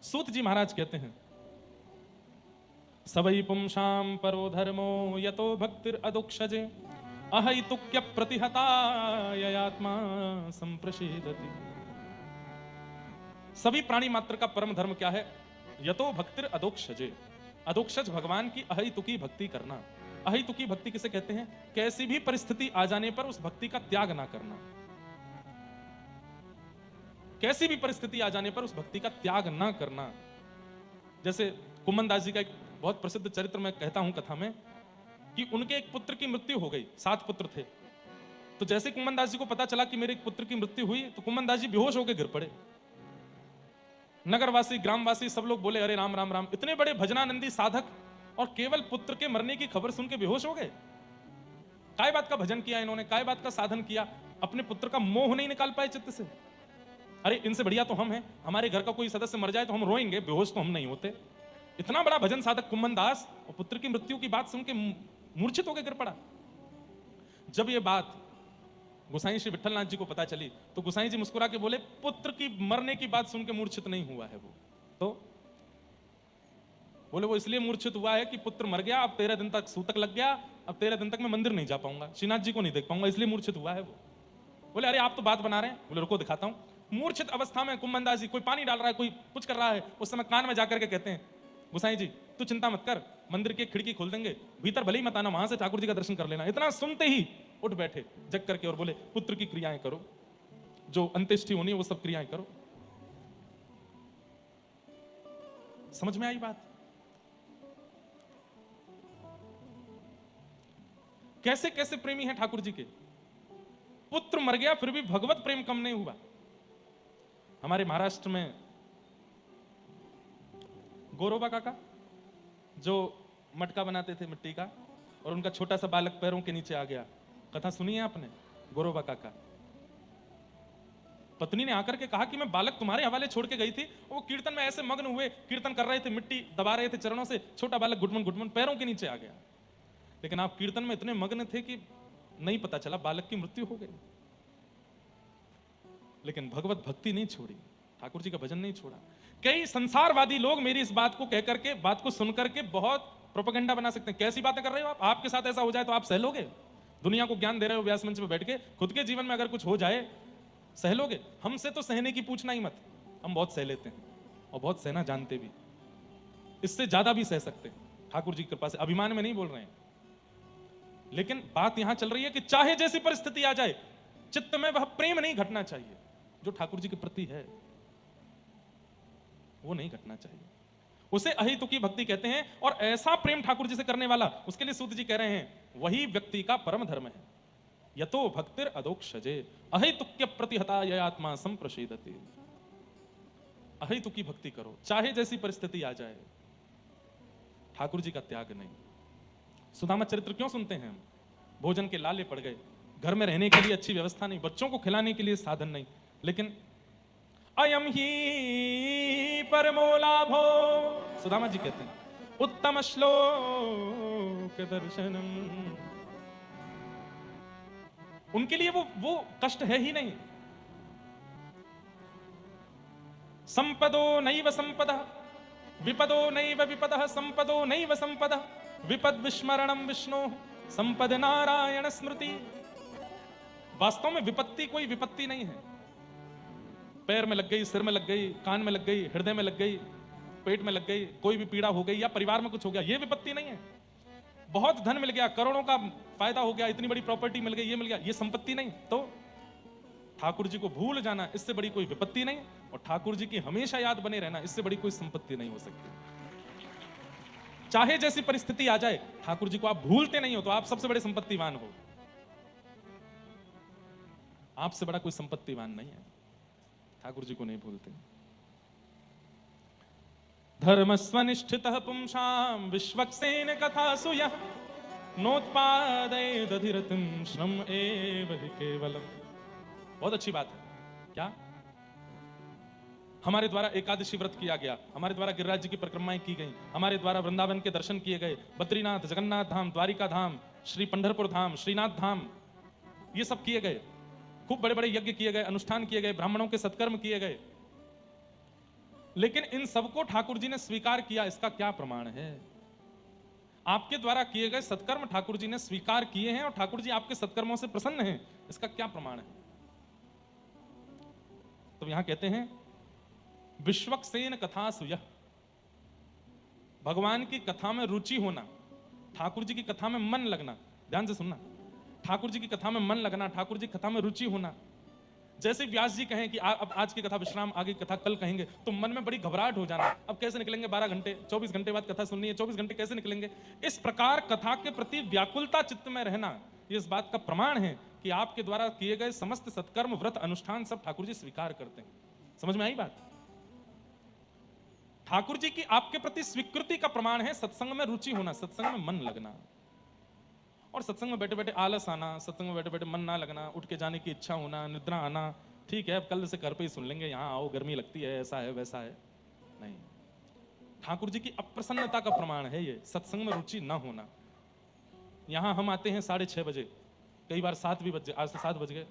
सूत जी महाराज कहते हैं, सवै पुंसाम परो धर्मो यतो भक्तिर अदुक्षजे, अहैतुक्य प्रतिहतायात्मा संप्रसीदति। सभी प्राणी मात्र का परम धर्म क्या है? यतो भक्तिर अदोक्षजे, अदोक्षज भगवान की अहैतुकी भक्ति करना। अहैतुकी भक्ति किसे कहते हैं? कैसी भी परिस्थिति आ जाने पर उस भक्ति का त्याग ना करना। कैसी भी परिस्थिति आ जाने पर उस भक्ति का त्याग ना करना। जैसे कुम्मन दास जी का एक बहुत प्रसिद्ध चरित्र मैं कहता हूं कथा में, कि उनके एक पुत्र की मृत्यु हो गई, 7 पुत्र थे। तो जैसे कुम्मन दास जी को पता चला कि मेरे एक पुत्र की मृत्यु हुई, तो कुम्मन दास जी बेहोश होकर गिर पड़े। नगरवासी, ग्रामवासी सब लोग बोले, अरे राम राम राम, इतने बड़े भजनानंदी साधक और केवल पुत्र के मरने की खबर सुन के बेहोश हो गए। काय बात का भजन किया इन्होंने, काय बात का साधन किया, अपने पुत्र का मोह नहीं निकाल पाए चित्त से। अरे इनसे बढ़िया तो हम हैं, हमारे घर का कोई सदस्य मर जाए तो हम रोएंगे, बेहोश तो हम नहीं होते। इतना बड़ा भजन साधक कुम्मन दास, और पुत्र की मृत्यु की बात सुन के मूर्छित होकर गिर पड़ा। जब ये बात गोसाई श्री विठलनाथ जी को पता चली तो गोसाई जी मुस्कुरा के बोले, पुत्र की मरने की बात सुन के मूर्छित नहीं हुआ है वो। तो बोले वो इसलिए मूर्छित हुआ है कि पुत्र मर गया, अब 13 दिन तक सूतक लग गया, अब 13 दिन तक मैं मंदिर नहीं जा पाऊंगा, श्रीनाथ जी को नहीं देख पाऊंगा, इसलिए मूर्छित हुआ है वो। बोले अरे आप तो बात बना रहे हैं। बोले रुको दिखाता हूं। मूर्छित अवस्था में कुंभनदास जी, कोई पानी डाल रहा है, कोई कुछ कर रहा है, उस समय कान में जाकर के कहते हैं, गोसाई जी तू चिंता मत कर, मंदिर की खिड़की खोल देंगे, भीतर भले ही मत आना, वहां से ठाकुर जी का दर्शन कर लेना। इतना सुनते ही उठ बैठे जग करके और बोले, पुत्र की क्रियाएं करो, जो अंत्येष्टि होनी है वो सब क्रियाएं करो। समझ में आई बात? कैसे कैसे प्रेमी हैं ठाकुर जी के। पुत्र मर गया फिर भी भगवत प्रेम कम नहीं हुआ। हमारे महाराष्ट्र में गोरोबा काका जो मटका बनाते थे मिट्टी का, और उनका छोटा सा बालक पैरों के नीचे आ गया, कथा सुनी है आपने? गोरोबा काका, पत्नी ने आकर के कहा कि मैं बालक तुम्हारे हवाले छोड़ के गई थी, वो कीर्तन में ऐसे मग्न हुए, कीर्तन कर रहे थे, मिट्टी दबा रहे थे चरणों से, छोटा बालक घुटमन घुटमन पैरों के नीचे आ गया। लेकिन आप कीर्तन में इतने मग्न थे कि नहीं पता चला बालक की मृत्यु हो गई। लेकिन भगवत भक्ति नहीं छोड़ी, ठाकुर जी का भजन नहीं छोड़ा। कई संसारवादी लोग मेरी इस बात को कहकर के, बात को सुनकर के बहुत प्रोपेगेंडा बना सकते हैं। कैसी बातें कर रहे हो आप? आपके साथ ऐसा हो जाए तो आप सह लोगे? दुनिया को ज्ञान दे रहे हो व्यास मंच पे बैठ के, खुद के जीवन में अगर कुछ हो जाए सह लोगे? हमसे तो सहने की पूछना ही मत, हम बहुत सह लेते हैं और बहुत सहना जानते भी, इससे ज्यादा भी सह सकते हैं ठाकुर जी की कृपा से। अभिमान में नहीं बोल रहे हैं, लेकिन बात यहां चल रही है कि चाहे जैसी परिस्थिति आ जाए, चित्त में वह प्रेम नहीं घटना चाहिए जो ठाकुर जी के प्रति है, वो नहीं घटना चाहिए। उसे अहितु की भक्ति कहते हैं। और ऐसा प्रेम ठाकुर जी से करने वाला, उसके लिए सूत जी कह रहे हैं, वही व्यक्ति का परम धर्म है। यतो भक्तिर अदोक्षजे अहितुक्य प्रतिहता यत्मा संप्रशीदति। अहितु की भक्ति करो, चाहे जैसी परिस्थिति आ जाए, ठाकुर जी का त्याग नहीं। सुदामा चरित्र क्यों सुनते हैं हम? भोजन के लाले पड़ गए, घर में रहने के लिए अच्छी व्यवस्था नहीं, बच्चों को खिलाने के लिए साधन नहीं, लेकिन अयम ही परमो लाभो, सुदामा जी कहते हैं, उत्तम श्लोक दर्शनम। उनके लिए वो कष्ट है ही नहीं। संपदो नैव संपदा विपदो नैव विपदः, संपदो नैव संपदा विपद विस्मरणम विष्णु, संपद नारायण स्मृति। वास्तव में विपत्ति कोई विपत्ति नहीं है। पैर में लग गई, सिर में लग गई, कान में लग गई, हृदय में लग गई, पेट में लग गई, कोई भी पीड़ा हो गई, या परिवार में कुछ हो गया, ये विपत्ति नहीं है। बहुत धन मिल गया, करोड़ों का फायदा हो गया, इतनी बड़ी प्रॉपर्टी मिल गई, ये मिल गया, ये संपत्ति नहीं। तो ठाकुर जी को भूल जाना, इससे बड़ी कोई विपत्ति नहीं। और ठाकुर जी की हमेशा याद बने रहना, इससे बड़ी कोई संपत्ति नहीं हो सकती। चाहे जैसी परिस्थिति आ जाए, ठाकुर जी को आप भूलते नहीं हो तो आप सबसे बड़े संपत्तिवान हो। आपसे बड़ा कोई संपत्तिवान नहीं है। ठाकुर जी को नहीं भूलते। धर्मस्वनिष्ठितः पुंसां विश्वक्सेन कथासु यः नोत्पादयेद् अधिरतिं श्रम एव हि केवलम्। बहुत अच्छी बात है। क्या? हमारे द्वारा एकादशी व्रत किया गया, हमारे द्वारा गिरिराज जी की परिक्रमाएं की गई, हमारे द्वारा वृंदावन के दर्शन किए गए, बद्रीनाथ, जगन्नाथ धाम, द्वारिका धाम, श्री पंढरपुर धाम, श्रीनाथ धाम, ये सब किए गए। खूब बड़े बड़े यज्ञ किए गए, अनुष्ठान किए गए, ब्राह्मणों के सत्कर्म किए गए। लेकिन इन सबको ठाकुर जी ने स्वीकार किया, इसका क्या प्रमाण है? आपके द्वारा किए गए सत्कर्म ठाकुर जी ने स्वीकार किए हैं और ठाकुर जी आपके सत्कर्मों से प्रसन्न हैं, इसका क्या प्रमाण है? तो यहां कहते हैं विश्वक्सेन कथासु यः, भगवान की कथा में रुचि होना, ठाकुर जी की कथा में मन लगना। ध्यान से सुनना, ठाकुर जी की कथा में मन लगना, ठाकुर जी की कथा में रुचि होना। जैसे व्यास जी कहें कि अब आज की कथा विश्राम, आगे कथा कल कहेंगे, तो मन में बड़ी घबराहट हो जाना, अब कैसे निकलेंगे 12 घंटे, 24 घंटे बाद कथा सुननी है, 24 घंटे कैसे निकलेंगे। इस प्रकार कथा के प्रति व्याकुलता चित्त में रहना, ये इस बात का प्रमाण है कि आपके द्वारा किए गए समस्त सत्कर्म, व्रत, अनुष्ठान सब ठाकुर जी स्वीकार करते हैं। समझ में आई बात? ठाकुर जी की आपके प्रति स्वीकृति का प्रमाण है सत्संग में रुचि होना, सत्संग में मन लगना। और सत्संग में बैठे बैठे आलस आना, सत्संग में बैठे बैठे मन ना लगना, उठ के जाने की इच्छा होना, निद्रा आना, ठीक है अब कल से घर पे ही सुन लेंगे, यहाँ आओ गर्मी लगती है, ऐसा है वैसा है, नहीं। ठाकुर जी की अप्रसन्नता का प्रमाण है ये, सत्संग में रुचि ना होना। यहाँ हम आते हैं 6:30 बजे, कई बार 7 भी बज गए, आज तो 7 बज गए,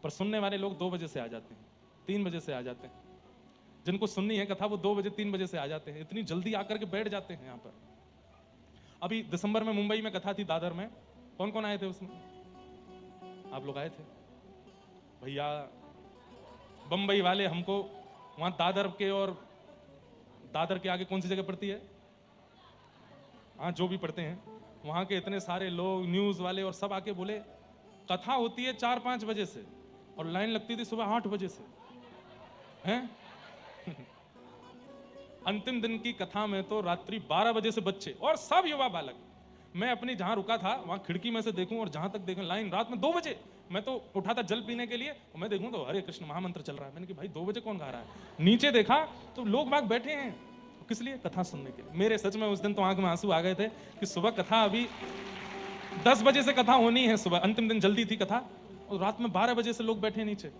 पर सुनने वाले लोग 2 बजे से आ जाते हैं, 3 बजे से आ जाते हैं। जिनको सुननी है कथा वो 2 बजे 3 बजे से आ जाते हैं, इतनी जल्दी आकर के बैठ जाते हैं यहाँ पर। अभी दिसंबर में मुंबई में कथा थी दादर में, कौन कौन आए थे उसमें? आप लोग आए थे भैया। बंबई वाले हमको वहां दादर के, और दादर के आगे कौन सी जगह पड़ती है, हाँ जो भी पढ़ते हैं, वहां के इतने सारे लोग न्यूज वाले और सब आके बोले कथा होती है 4-5 बजे से और लाइन लगती थी सुबह 8 बजे से हैं। अंतिम दिन की कथा में तो रात्रि 12 बजे से बच्चे और सब युवा बालक, मैं अपनी जहां रुका था वहां खिड़की में से देखूं और जहां तक देखूं लाइन, रात में 2 बजे मैं तो उठा था जल पीने के लिए, और मैं देखूं तो हरे कृष्ण महामंत्र चल रहा है। मैंने कहा भाई 2 बजे कौन गा रहा है? नीचे देखा तो लोग बाग बैठे हैं, किस लिए? कथा सुनने के लिए। मेरे सच में उस दिन तो आंख में आंसू आ गए थे कि सुबह कथा, अभी 10 बजे से कथा होनी है सुबह, अंतिम दिन जल्दी थी कथा, और रात में 12 बजे से लोग बैठे नीचे।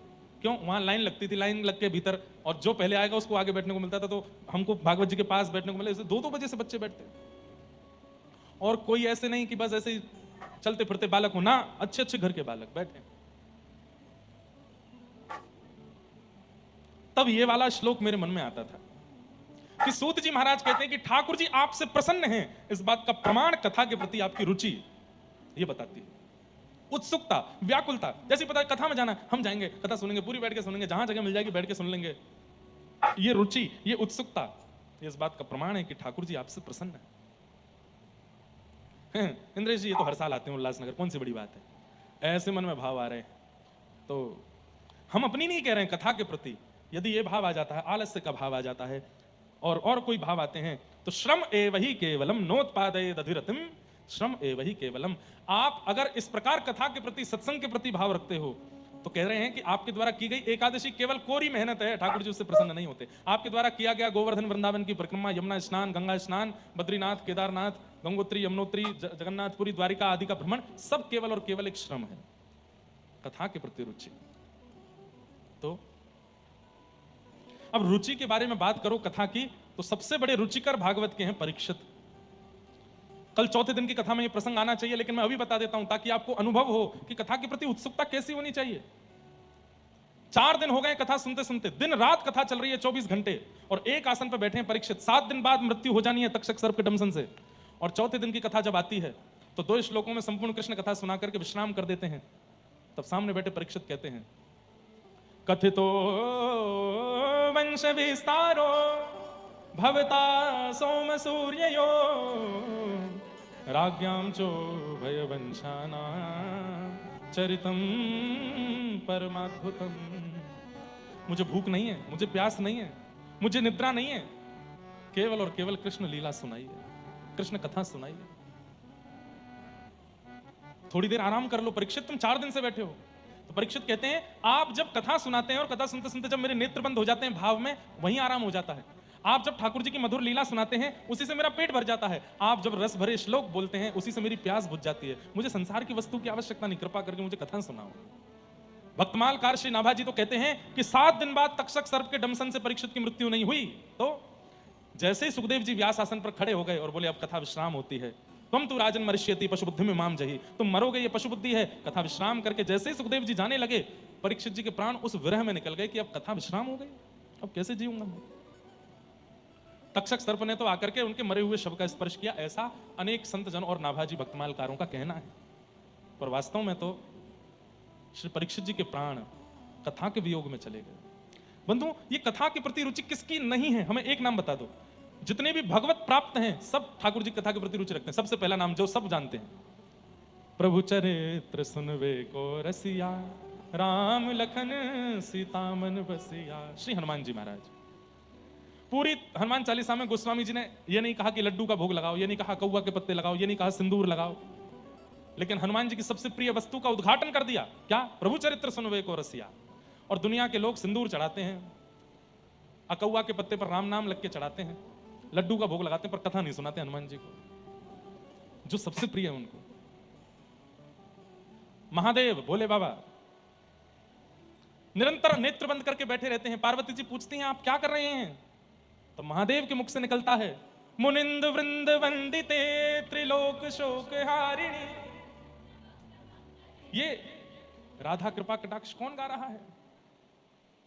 क्यों? वहां लाइन लगती थी, लाइन लग के भीतर, और जो पहले आएगा उसको आगे बैठने को मिलता था, तो हमको भागवत जी के पास बैठने को मिला। 2-2 बजे से बच्चे बैठते, और कोई ऐसे नहीं कि बस ऐसे ही चलते फिरते बालक हो ना, अच्छे अच्छे घर के बालक बैठे। तब ये वाला श्लोक मेरे मन में आता था कि सूत जी महाराज कहते हैं कि ठाकुर जी आपसे प्रसन्न हैं, इस बात का प्रमाण कथा के प्रति आपकी रुचि ये बताती है। उत्सुकता, व्याकुलता, जैसे पता है कथा में जाना, हम जाएंगे कथा सुनेंगे, पूरी बैठ के सुनेंगे, जहां जगह मिल जाएगी बैठ के सुन लेंगे। ये रुचि, ये उत्सुकता, ये इस बात का प्रमाण है कि ठाकुर जी आपसे प्रसन्न है। इंद्रेश जी ये तो हर साल आते हैं उल्लासनगर, कौन सी बड़ी बात है? ऐसे मन में भाव आ रहे हैं तो हम अपनी नहीं कह रहे हैं, कथा के प्रति यदि ये भाव आ जाता है, आलस्य का भाव आ जाता है, और कोई भाव आते हैं, तो श्रम एव ही केवलम नोत्पादयेद अधिरतिम, श्रम एव ही केवलम। आप अगर इस प्रकार कथा के प्रति, सत्संग के प्रति भाव रखते हो, तो कह रहे हैं कि आपके द्वारा की गई एकादशी केवल कोरी मेहनत है, ठाकुर जी उससे प्रसन्न नहीं होते। आपके द्वारा किया गया गोवर्धन वृंदावन की परिक्रमा, यमुना स्नान, गंगा स्नान, बद्रीनाथ, केदारनाथ, गंगोत्री, यमुनोत्री, जगन्नाथपुरी, द्वारिका आदि का भ्रमण, सब केवल और केवल एक श्रम है। कथा के प्रति रुचि। तो अब रुचि के बारे में बात करो कथा की, तो सबसे बड़े रुचिकर भागवत के हैं परीक्षित। कल चौथे दिन की कथा में यह प्रसंग आना चाहिए, लेकिन मैं अभी बता देता हूं ताकि आपको अनुभव हो कि कथा के प्रति उत्सुकता कैसी होनी चाहिए। 4 दिन हो गए कथा सुनते सुनते, दिन रात कथा चल रही है 24 घंटे, और एक आसन पर बैठे हैं परीक्षित। 7 दिन बाद मृत्यु हो जानी है तक्षक सर्प के डंसन से, और चौथे दिन की कथा जब आती है तो 2 श्लोकों में संपूर्ण कृष्ण कथा सुना करके विश्राम कर देते हैं। तब सामने बैठे परीक्षित कहते हैं, कथितो वंश विस्तारो भवता सोम सूर्ययो राज्ञां चो भयवंशाना चरितम परमाद्भुतम। मुझे भूख नहीं है, मुझे प्यास नहीं है, मुझे निद्रा नहीं है, केवल और केवल कृष्ण लीला सुनाइए, कृष्ण कथा सुनाइए। थोड़ी देर आराम कर लो परीक्षित, तुम 4 दिन से बैठे हो। तो परीक्षित कहते हैं, आप जब कथा सुनाते हैं और कथा सुनते सुनते जब मेरे नेत्र बंद हो जाते हैं भाव में, वहीं आराम हो जाता है। आप जब ठाकुर जी की मधुर लीला सुनाते हैं, उसी से मेरा पेट भर जाता है। आप जब रस भरे श्लोक बोलते हैं, उसी से मेरी प्यास बुझ जाती है। मुझे संसार की वस्तु की आवश्यकता नहीं, कृपा करके मुझे कथा सुनाओ। भक्तमालकार श्री नाभाजी तो कहते हैं कि 7 दिन बाद तक्षक सर्प के डंसन से परीक्षित की मृत्यु नहीं हुई। तो जैसे ही सुखदेव जी व्यास आसन पर खड़े हो गए और बोले अब कथा विश्राम होती है, तुम तू राजन मरिष्यति पशु बुद्धि में माम जही, तुम मरोगे ये पशु बुद्धि है। कथा विश्राम करके जैसे ही सुखदेव जी जाने लगे, परीक्षित जी के प्राण उस विरह में निकल गए कि अब कथा विश्राम हो गई, अब कैसे जीऊंगा मैं। तक्षक सर्प ने तो आकर के उनके मरे हुए शव का स्पर्श किया, ऐसा अनेक संत जन और नाभाजी भक्तमालकारों का कहना है। पर वास्तव में तो श्री परीक्षित जी के प्राण कथा के वियोग में चले गए। बंधु, ये कथा के प्रति रुचि किसकी नहीं है? हमें एक नाम बता दो। जितने भी भगवत प्राप्त हैं सब ठाकुर जी कथा के प्रति रुचि रखते हैं। सबसे पहला नाम जो सब जानते हैं, प्रभु चरित्र सुनवे को रसिया, राम लखन सीता मन बसिया, श्री हनुमान जी महाराज। पूरी हनुमान चालीसा में गोस्वामी जी ने यह नहीं कहा कि लड्डू का भोग लगाओ, यह नहीं कहा कौवा के पत्ते लगाओ, यह नहीं कहा सिंदूर लगाओ, लेकिन हनुमान जी की सबसे प्रिय वस्तु का उद्घाटन कर दिया। क्या? प्रभु चरित्र सुनवे को रसिया। और दुनिया के लोग सिंदूर चढ़ाते हैं, अकौवा के पत्ते पर राम नाम लग के चढ़ाते हैं, लड्डू का भोग लगाते हैं, पर कथा नहीं सुनाते हनुमान जी को, जो सबसे प्रिय है उनको। महादेव भोले बाबा निरंतर नेत्र बंद करके बैठे रहते हैं। पार्वती जी पूछती हैं आप क्या कर रहे हैं? तो महादेव के मुख से निकलता है, मुनिंद वृंद वंदिते त्रिलोक शोक हारिणी। ये राधा कृपा कटाक्ष कौन गा रहा है?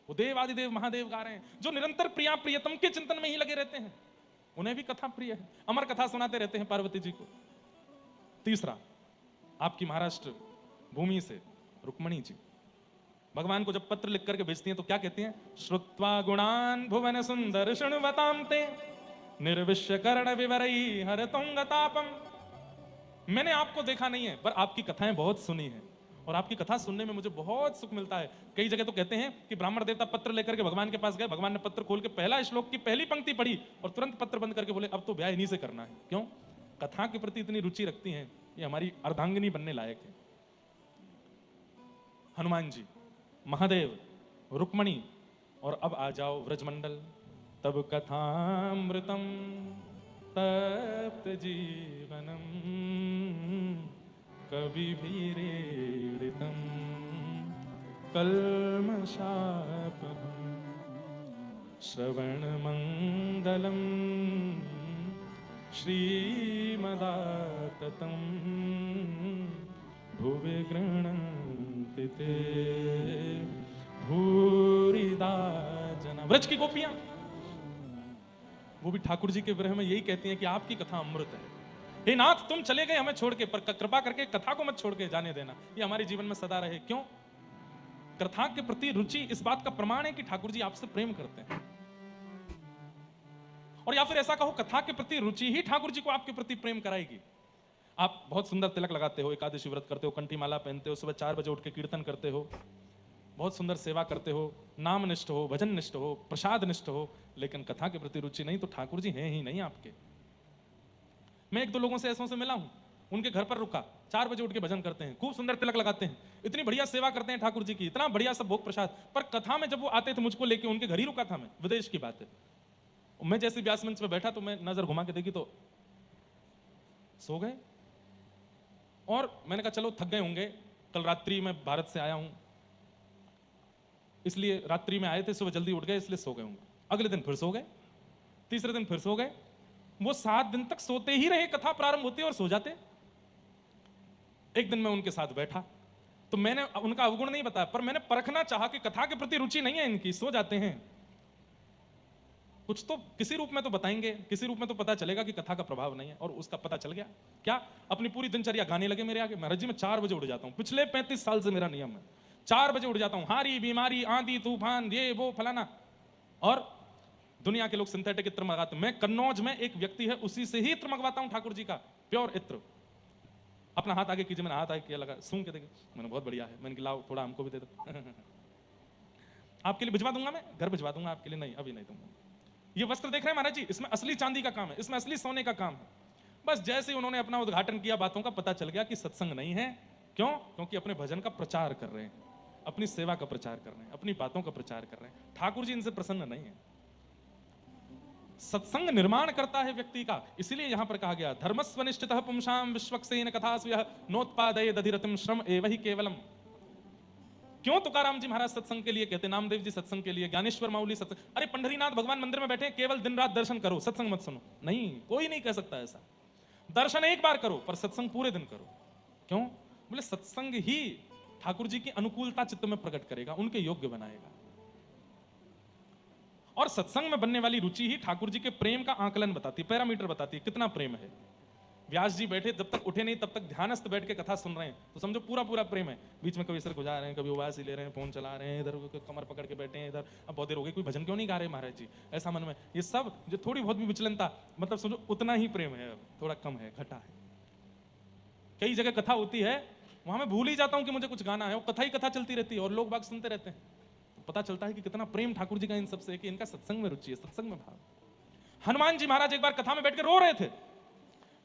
वो देवादिदेव महादेव गा रहे हैं, जो निरंतर प्रिया प्रियतम के चिंतन में ही लगे रहते हैं। उन्हें भी कथा प्रिय है, अमर कथा सुनाते रहते हैं पार्वती जी को। तीसरा, आपकी महाराष्ट्र भूमि से रुक्मणी जी भगवान को जब पत्र लिख करके भेजती हैं तो क्या कहती हैं? श्रुत्वा गुणान भुवन सुंदर शृण्वतां ते निर्विश्य कर्ण विवरई हरतुंगतापम। मैंने आपको देखा नहीं है, पर आपकी कथाएं बहुत सुनी है, और आपकी कथा सुनने में मुझे बहुत सुख मिलता है। कई जगह तो कहते हैं कि ब्राह्मण देवता पत्र लेकर के भगवान के पास गए, भगवान ने पत्र खोल के पहला श्लोक की पहली पंक्ति पढ़ी और तुरंत पत्र बंद करके बोले अब तो ब्याह इन्हीं से करना है। क्यों? कथा के प्रति इतनी रुचि रखती हैं, ये हमारी अर्धांगिनी बनने लायक है। हनुमान जी, महादेव, रुक्मणी, और अब आ जाओ व्रजमंडल। तब कथामृतम तप्त जीवनम कवि भीरेरितम कल्मषापहम श्रवण मंगलम श्रीमदाततम भुवि गृह्णन्ति ते भूरिदा जना। व्रज की गोपियां वो भी ठाकुर जी के विरह में यही कहती हैं कि आपकी कथा अमृत है। हे नाथ, तुम चले गए हमें छोड़ के, पर कृपा करके कथा को मत छोड़ के जाने देना, ये हमारे जीवन में सदा रहे। क्यों? कथा के प्रति रुचि इस बात का प्रमाण है कि ठाकुर जी आपसे प्रेम करते हैं। और या फिर ऐसा कहो, कथा के प्रति रुचि ही ठाकुर जी को आपके प्रति प्रेम कराएगी। आप बहुत सुंदर तिलक लगाते हो, एकादशी व्रत करते हो, कंठी माला पहनते हो, सुबह 4 बजे उठ के कीर्तन करते हो, बहुत सुंदर सेवा करते हो, नाम निष्ठ हो, भजन निष्ठ हो, प्रसाद निष्ठ हो, लेकिन कथा के प्रति रुचि नहीं, तो ठाकुर जी हैं ही नहीं आपके। मैं 1-2 लोगों से ऐसों से मिला हूं, उनके घर पर रुका, 4 बजे उठ के भजन करते हैं, खूब सुंदर तिलक लगाते हैं, इतनी बढ़िया सेवा करते हैं ठाकुर जी की, इतना बढ़िया सब भोग प्रसाद, पर कथा में जब वो आते थे मुझको लेके, उनके घर ही रुका था मैं, विदेश की बात है। मैं जैसे व्यास मंच पे बैठा तो मैं नजर घुमा के देखी तो सो गए। और मैंने कहा चलो थक गए होंगे, कल रात्रि में भारत से आया हूं, इसलिए रात्रि में आए थे, सुबह जल्दी उठ गए इसलिए सो गए होंगे। अगले दिन फिर सो गए, तीसरे दिन फिर सो गए। वो 7 दिन तक सोते ही रहे, कथा प्रारंभ होती और सो जाते। एक दिन मैं उनके साथ बैठा तो मैंने उनका अवगुण नहीं बताया, पर मैंने परखना चाहा कि कथा के प्रति रुचि नहीं है इनकी, सो जाते हैं, कुछ तो किसी रूप में तो बताएंगे, किसी रूप में तो पता चलेगा कि कथा का प्रभाव नहीं है। और उसका पता चल गया। क्या? अपनी पूरी दिनचर्या गाने लगे मेरे आगे। महाराज जी मैं 4 बजे उठ जाता हूं, पिछले 35 साल से मेरा नियम है, 4 बजे उठ जाता हूं। हारी बीमारी, आंधी तूफान, ये वो फलाना, और दुनिया के लोग सिंथेटिक इत्र मंगाते, मैं कन्नौज में एक व्यक्ति है उसी से ही इत्र मंगवाता हूं, ठाकुर जी का प्योर इत्र। अपना हाथ आगे कीजिए, मैंने हाथ आगे किया, लगा सूंघ के देखे, मैंने बहुत बढ़िया है, मैंने कहा लाओ थोड़ा हमको भी दे दो आपके लिए भिजवा दूंगा, मैं घर भिजवा दूंगा आपके लिए। नहीं, अभी नहीं दूंगा। ये वस्त्र देख रहे हैं महाराज जी, इसमें असली चांदी का काम है, इसमें असली सोने का काम है। बस जैसे ही उन्होंने अपना उद्घाटन किया, बातों का पता चल गया कि सत्संग नहीं है। क्यों? क्योंकि अपने भजन का प्रचार कर रहे हैं, अपनी सेवा का प्रचार कर रहे हैं, अपनी बातों का प्रचार कर रहे हैं। ठाकुर जी इनसे प्रसन्न नहीं है। सत्संग निर्माण करता है व्यक्ति का, इसीलिए यहां पर कहा गया धर्मस्वनिष्ठितः पुंसाम विश्वक्सेन कथास्वयः नोत्पादयेद अधिरतिम श्रम एव हि केवलम। क्यों तुकाराम जी महाराज सत्संग के लिए कहते, नामदेव जी सत्संग के लिए, ज्ञानेश्वर माउली सत्संग, अरे पंढरीनाथ भगवान मंदिर में बैठे केवल दिन रात दर्शन करो, सत्संग मत सुनो, नहीं, कोई नहीं कह सकता ऐसा। दर्शन एक बार करो पर सत्संग पूरे दिन करो। क्यों? बोले सत्संग ही ठाकुर जी की अनुकूलता चित्त में प्रकट करेगा, उनके योग्य बनाएगा। और सत्संग में बनने वाली रुचि ही ठाकुर जी के प्रेम का आकलन बताती है, पैरामीटर बताती है कितना प्रेम है। व्यास जी बैठे, जब तक उठे नहीं तब तक ध्यानस्थ बैठ के कथा सुन रहे हैं, तो समझो पूरा पूरा प्रेम है। बीच में कभी सिर गुजार रहे हैं, कभी उबास ही ले रहे हैं, फोन चला रहे हैं, इधर कमर पकड़ के बैठे हैं, इधर अब बहुत देर हो गई, कोई भजन क्यों नहीं गा रहे महाराज जी, ऐसा मन में। ये सब जो थोड़ी बहुत भी विचलनता, मतलब समझो उतना ही प्रेम है, थोड़ा कम है, घटा है। कई जगह कथा होती है, वहां मैं भूल ही जाता हूं कि मुझे कुछ गाना है, वो कथा ही कथा चलती रहती है और लोग बाग सुनते रहते हैं। तो पता चलता है कि कितना प्रेम ठाकुर जी का इन सबसे, कि इनका सत्संग में रुचि है, सत्संग में भाव। हनुमान जी महाराज एक बार कथा में बैठ के रो रहे थे।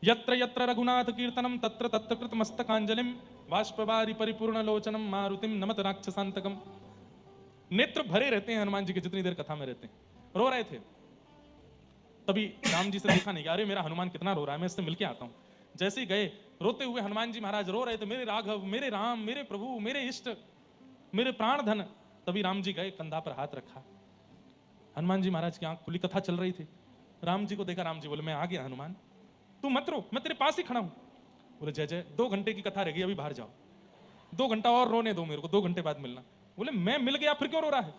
यत्र यत्र रघुनाथ कीर्तनम तत्र तत्र कृत मस्तकांजलिम बाष्पवारि परिपूर्ण लोचनम मारुतिम नमत राक्षसांतकम। नेत्र भरे रहते हैं हनुमान जी के जितनी देर कथा में रहते हैं, रो रहे थे। तभी राम जी से देखा नहीं, अरे मेरा हनुमान कितना रो रहा है, मैं इससे मिलके आता हूं। जैसे ही गए, रोते हुए हनुमान जी महाराज रो रहे थे, मेरे राघव, मेरे राम, मेरे प्रभु, मेरे इष्ट, मेरे प्राण धन। तभी राम जी गए, कंधा पर हाथ रखा, हनुमान जी महाराज की आंख खुली, कथा चल रही थी। राम जी को देखा, राम जी बोले मैं आ गया हनुमान, तू मत रो, मैं तेरे पास ही खड़ा हूं। बोले जय जय, 2 घंटे की कथा रह गई, अभी बाहर जाओ। 2 घंटा और रोने दो मेरे को, 2 घंटे बाद मिलना। बोले मैं मिल गया फिर क्यों रो रहा है?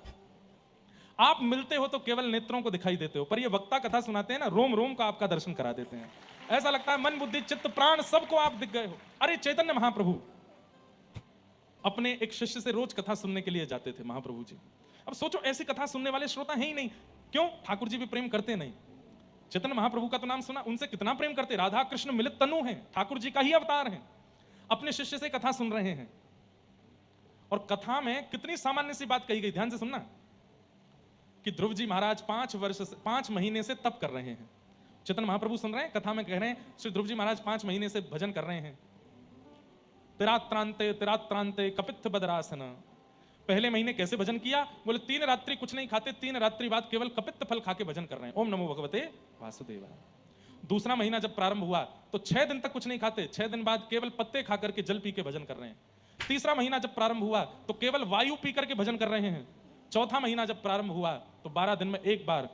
आप मिलते हो तो केवल नेत्रों को दिखाई देते हो, पर ये वक्ता कथा सुनाते हैं ना, रोम रोम का आपका दर्शन करा देते हैं। ऐसा लगता है मन बुद्धि चित्त प्राण सबको आप दिख गए हो। अरे चैतन्य महाप्रभु अपने एक शिष्य से रोज कथा सुनने के लिए जाते थे महाप्रभु जी। अब सोचो ऐसी कथा सुनने वाले श्रोता हैं ही नहीं। क्यों? ठाकुर जी भी प्रेम करते नहीं। चैतन्य महाप्रभु का तो नाम सुना, उनसे कितना प्रेम करते। राधा कृष्ण मिलित तनु हैं, ठाकुर जी का ही अवतार हैं, अपने शिष्य से कथा सुन रहे हैं। और कथा में कितनी सामान्य सी बात कही गई, ध्यान से सुनना, कि ध्रुव जी महाराज 5 महीने से तप कर रहे हैं। चैतन्य महाप्रभु सुन रहे हैं, कथा में कह रहे हैं श्री ध्रुव जी महाराज 5 महीने से भजन कर रहे हैं। तिरात्रांते तिरात्रांते कपित्थ बदरासन। पहले महीने कैसे भजन किया? बोले 3 रात्रि कुछ नहीं खाते, 3 रात्रि बाद केवल कपित्थ फल खा के भजन कर रहे हैं, ओम नमो भगवते वासुदेवाय। दूसरा महीना जब प्रारंभ हुआ तो 6 दिन तक कुछ नहीं खाते, 6 दिन बाद केवल पत्ते खा करके जल पी के भजन कर रहे हैं। तीसरा महीना जब प्रारंभ हुआ तो केवल वायु पी करके भजन कर रहे हैं। चौथा महीना जब प्रारंभ हुआ तो 12 दिन में एक बार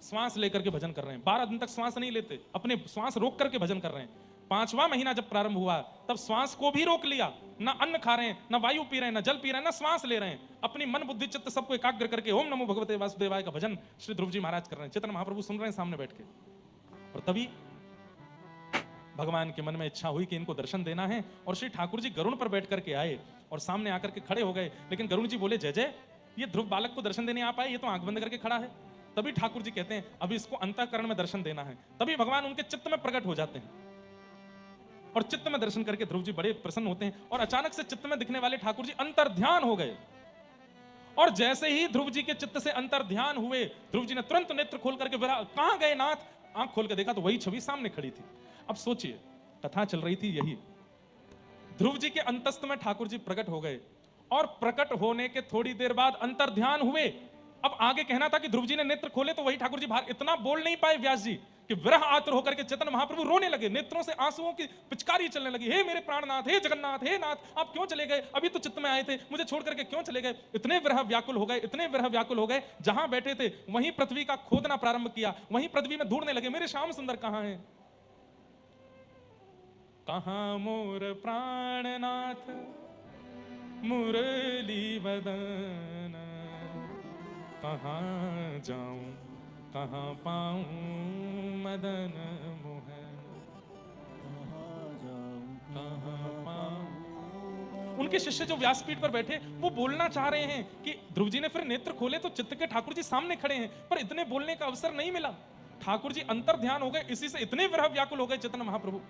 श्वास लेकर के भजन कर रहे हैं। 12 दिन तक श्वास नहीं लेते, अपने श्वास रोक करके भजन कर रहे हैं। 5वां महीना जब प्रारंभ हुआ तब श्वास को भी रोक लिया, ना अन्न खा रहे हैं, ना वायु पी रहे हैं, ना जल पी रहे हैं, ना श्वास ले रहे हैं। अपनी मन बुद्धि चित्त सबको एकाग्र करके ओम नमो भगवते वासुदेवाय का भजन श्री ध्रुव जी महाराज कर रहे हैं। चैतन्य महाप्रभु सुन रहे हैं सामने बैठ के। और तभी भगवान के मन में इच्छा हुई कि इनको दर्शन देना है, और श्री ठाकुर जी गरुड़ पर बैठ करके आए और सामने आकर के खड़े हो गए। लेकिन गरुड़ जी बोले, जय जय, ये ध्रुव बालक को दर्शन देने आप आए, ये तो आंख बंद करके खड़ा है। तभी ठाकुर जी कहते हैं अभी इसको अंतःकरण में दर्शन देना है। तभी भगवान उनके चित्त में प्रकट हो जाते हैं और चित्त में दर्शन करके ध्रुव जी बड़े प्रसन्न होते हैं। और अचानक से चित्त में दिखने वाले ठाकुर जी अंतर्ध्यान हो गए। और जैसे ही ध्रुव जी के चित्त से अंतर्ध्यान हुए, ध्रुव जी ने तुरंत नेत्र खोल करके कहां गए नाथ? आंख खोल के देखा तो वही छवि सामने खड़ी थी। अब सोचिए, कथा चल रही थी यही, ध्रुव जी के अंतस्थ में ठाकुर जी प्रकट हो गए, और प्रकट होने के थोड़ी देर बाद अंतर्ध्यान हुए। अब आगे कहना था कि ध्रुव जी ने नेत्र खोले तो वही ठाकुर जी बाहर। इतना बोल नहीं पाए व्यास जी कि विरह आतुर होकर के चैतन्य महाप्रभु रोने लगे, नेत्रों से आंसुओं की पिचकारी चलने लगी। हे मेरे प्राणनाथ, हे जगन्नाथ, हे नाथ, आप क्यों चले गए? अभी तो चित्त में आए थे, मुझे छोड़ करके क्यों चले गए? इतने विरह व्याकुल हो गए, इतने विरह व्याकुल हो गए, जहां बैठे थे वहीं पृथ्वी का खोदना प्रारंभ किया, वहीं पृथ्वी में ढूंढने लगे, मेरे श्याम सुंदर कहां हैं? कहां मोर प्राणनाथ मुरली वदन, कहां जाऊं कहां पाऊं मदन मोहन, कहां पाऊं। उनके शिष्य जो व्यासपीठ पर बैठे वो बोलना चाह रहे हैं कि ध्रुव जी ने फिर नेत्र खोले तो चित्त के ठाकुर जी सामने खड़े हैं, पर इतने बोलने का अवसर नहीं मिला। ठाकुर जी अंतर ध्यान हो गए, इसी से इतने विरह व्याकुल हो गए चैतन्य महाप्रभु,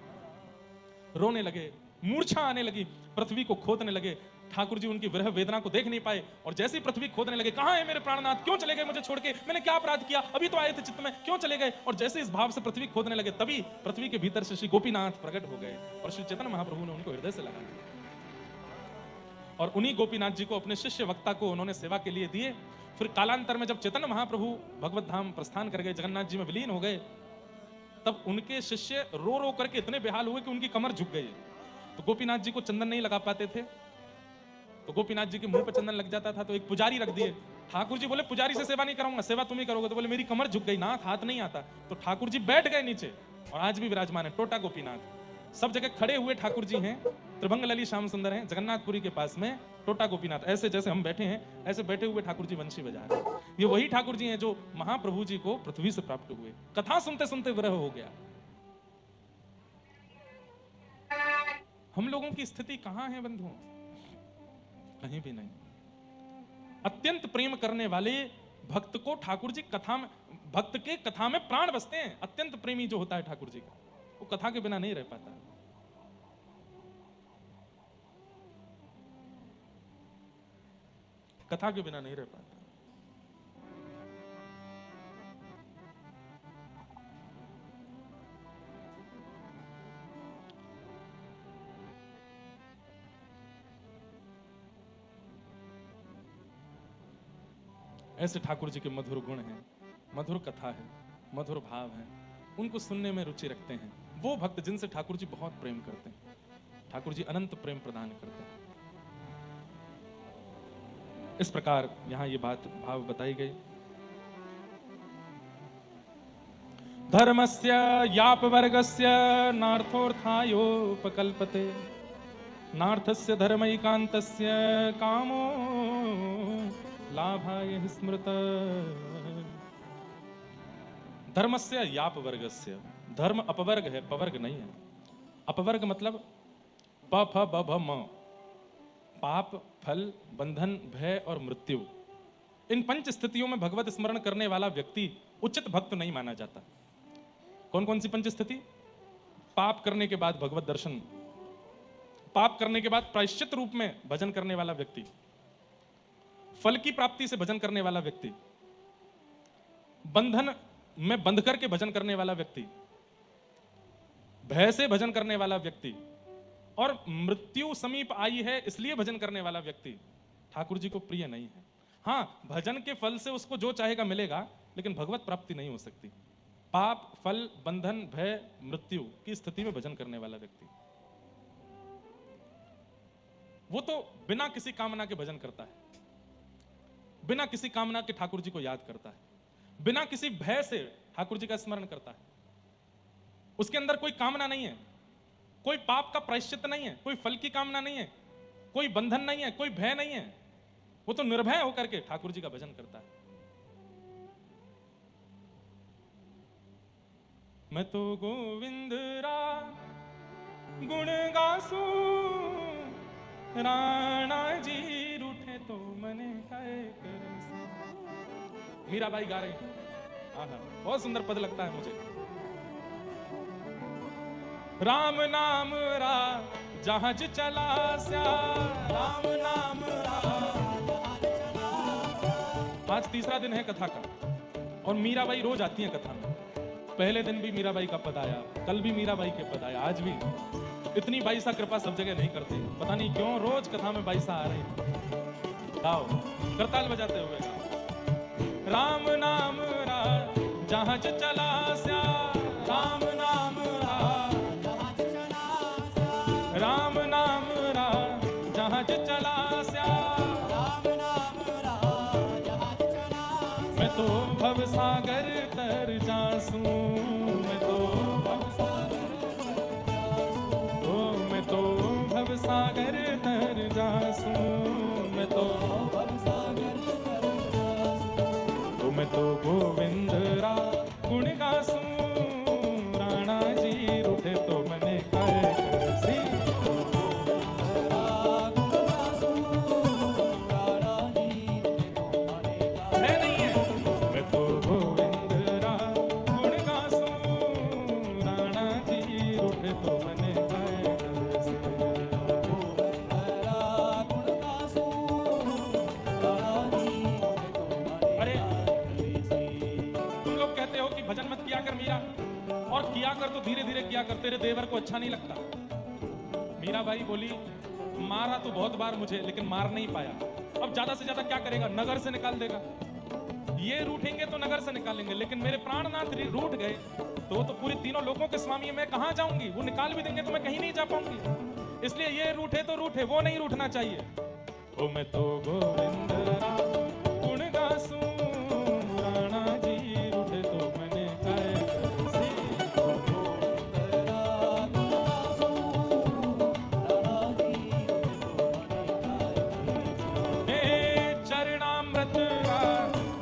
रोने लगे, मूर्छा आने लगी, पृथ्वी को खोदने लगे। ठाकुर जी उनकी विरह वेदना को देख नहीं पाए, और जैसे ही पृथ्वी खोदने लगे, कहां है मेरे प्राणनाथ? क्यों चले गए मुझे छोड़ के? मैंने क्या अपराध किया? अभी तो आए थे चित्त में, क्यों चले गए? और जैसे इस भाव से पृथ्वी खोदने लगे, तभी पृथ्वी के भीतर से श्री गोपीनाथ प्रकट हो गए, और श्री चैतन्य महाप्रभु ने उनको हृदय से लगा लिया, और उन्हीं गोपीनाथ जी को अपने शिष्य वक्ता को उन्होंने सेवा के लिए दिए। फिर कालांतर में जब चैतन्य महाप्रभु भगवत धाम प्रस्थान कर गए, जगन्नाथ जी में विलीन हो गए, तब उनके शिष्य रो रो करके इतने बेहाल हुए कि उनकी कमर झुक गई। तो गोपीनाथ जी को चंदन नहीं लगा पाते थे, तो गोपीनाथ जी के मुंह पे चंदन लग जाता था, तो एक पुजारी रख दिए। ठाकुर जी बोले पुजारी से सेवा नहीं करूंगा, सेवा तुम ही करोगे। तो बोले मेरी कमर झुक गई नाथ, हाथ नहीं आता। तो ठाकुर जी बैठ गए नीचे, और आज भी विराजमान है टोटा गोपीनाथ। सब जगह खड़े हुए ठाकुर जी हैं, त्रिभंग लली श्याम सुंदर हैं, जगन्नाथपुरी के पास में टोटा गोपीनाथ। ऐसे जैसे हम बैठे हैं, ऐसे बैठे हुए ठाकुर जी वंशी बजा रहे हैं। ये वही ठाकुर जी हैं जो महाप्रभु जी को पृथ्वी से प्राप्त हुए। कथा सुनते सुनते विरह हो गया। हम लोगों की स्थिति कहां है बंधुओं? कहीं भी नहीं। अत्यंत प्रेम करने वाले भक्त को ठाकुर जी कथा में, भक्त के कथा में प्राण बसते हैं। अत्यंत प्रेमी जो होता है ठाकुर जी का, वो कथा के बिना नहीं रह पाता। कथा के बिना नहीं रह पाता। ऐसे ठाकुर जी के मधुर गुण हैं, मधुर कथा है, मधुर भाव है, उनको सुनने में रुचि रखते हैं वो भक्त जिनसे ठाकुर जी बहुत प्रेम करते हैं। ठाकुर जी अनंत प्रेम प्रदान करते हैं। इस प्रकार यहां ये बात भाव बताई गई। धर्मस्य याप वर्गस्य नार्थोर्थायोपकल्पते नार्थस्य धर्मैकान्तस्य कामो लाभाय हि स्मृत। धर्मस्य यापवर्गस्य, धर्म अपवर्ग है, पवर्ग नहीं है। अपवर्ग मतलब प फ ब भ म, पाप, फल, बंधन, भय और मृत्यु। इन पंच स्थितियों में भगवत स्मरण करने वाला व्यक्ति उचित भक्त नहीं माना जाता। कौन कौन सी पंच स्थिति? पाप करने के बाद भगवत दर्शन, पाप करने के बाद प्रायश्चित रूप में भजन करने वाला व्यक्ति, फल की प्राप्ति से भजन करने वाला व्यक्ति, बंधन में बंध करके भजन करने वाला व्यक्ति, भय से भजन करने वाला व्यक्ति, और मृत्यु समीप आई है इसलिए भजन करने वाला व्यक्ति ठाकुर जी को प्रिय नहीं है। हाँ, भजन के फल से उसको जो चाहेगा मिलेगा, लेकिन भगवत प्राप्ति नहीं हो सकती। पाप, फल, बंधन, भय, मृत्यु की स्थिति में भजन करने वाला व्यक्ति, वो तो बिना किसी कामना के भजन करता है, बिना किसी कामना के ठाकुर जी को याद करता है, बिना किसी भय से ठाकुर जी का स्मरण करता है। उसके अंदर कोई कामना नहीं है, कोई पाप का प्रायश्चित नहीं है, कोई फल की कामना नहीं है, कोई बंधन नहीं है, कोई भय नहीं है। वो तो निर्भय होकर के ठाकुर जी का भजन करता है। मैं तो गोविंद रा गुण गासू, राणा जी रूठे तो मने काय करसी। मीराबाई गा रही हैं। आहा, बहुत सुंदर पद लगता है मुझे। राम नाम रा जहाज चला स्या, राम नाम आज तीसरा दिन है कथा का, और मीराबाई रोज आती हैं कथा में। पहले दिन भी मीराबाई का पद आया, कल भी मीराबाई के पद आया, आज भी। इतनी बाईसा कृपा सब जगह नहीं करते, पता नहीं क्यों रोज कथा में बाईसा आ रहे हैं। गाओ, करताल बजाते हुए गाओ। राम नाम रा जहाज चला स्या, राम नाम राम नाम रा जहाज चला स्या। मैं तो भव सागर तर जासूं, मैं तो भव सागर तर जासूं, मैं तो गोविंद रा गुण गासूं, राणा जी रूठे तो मने काय करसी। किया कर तो धीरे धीरे किया कर, तेरे देवर को अच्छा नहीं लगता। मीराबाई बोली, मारा तो बहुत बार मुझे, लेकिन मार नहीं पाया। अब ज्यादा से ज्यादा क्या करेगा? नगर से निकाल देगा। ये रूठेंगे तो नगर से निकालेंगे, लेकिन मेरे प्राणनाथ रूठ गए तो वो तो पूरी तीनों लोगों के स्वामी है, मैं कहां जाऊंगी? वो निकाल भी देंगे तो मैं कहीं नहीं जा पाऊंगी। इसलिए ये रूठे तो रूठे, वो नहीं रूठना चाहिए। ओ मैं तो गोविंद रा गुण गासूं, राणा जी रूठे तो मने काय करसी। चरणामृत रा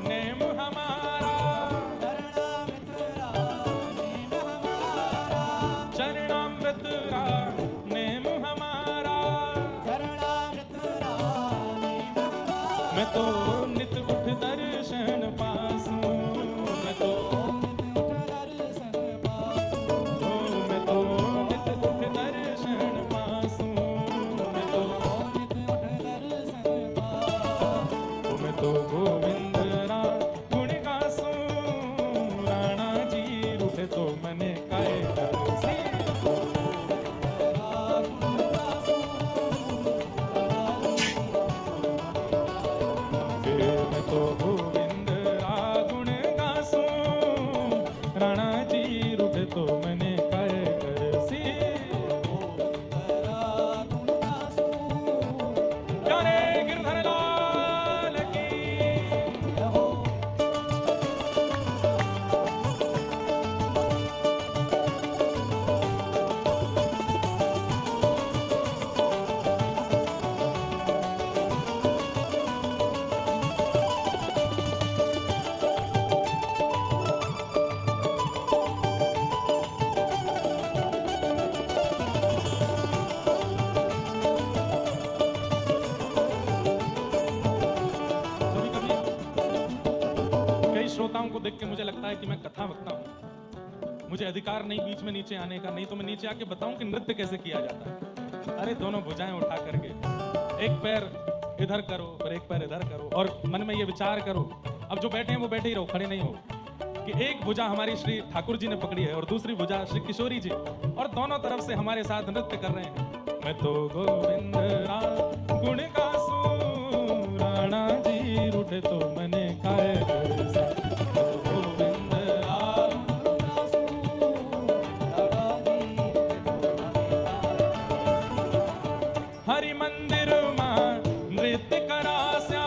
नेम हमारा, चरणामृत रा नेम हमारा। मैं तो नित उठ दर्शन पासूं, मैं तो नित उठ दर्शन पासूं, मैं तो गोविंद रा गुण गासूं, राणा जी रूठे तो मने काय करसी। मैं तो गोविंद रा गुण गासूं, राणा जी रूठे तो मने काय करसी। प्यारे गिरधर लाल की श्रोताओं को देख के मुझे लगता है कि मैं कथा वक्ता हूं, मुझे अधिकार नहीं बीच में नीचे आने का, नहीं तो मैं नीचे आके बताऊं कि नृत्य कैसे किया जाता है। अरे दोनों भुजाएं उठा करके एक पैर इधर करो फिर एक पैर इधर करो, और मन में ये विचार करो, अब जो बैठे हैं वो बैठे ही रहो, खड़े नहीं हो, कि एक भुजा हमारी श्री ठाकुर जी ने पकड़ी है और दूसरी भुजा श्री किशोरी जी, और दोनों तरफ से हमारे साथ नृत्य कर रहे हैं। मैं तो गोविंद राम गुण गासूं, राणा जी रूठे तो मैंने काहे कैसे। गोविंद राम गुण गासूं, राणा जी हरि मंदिर मां नृत्य करास्या,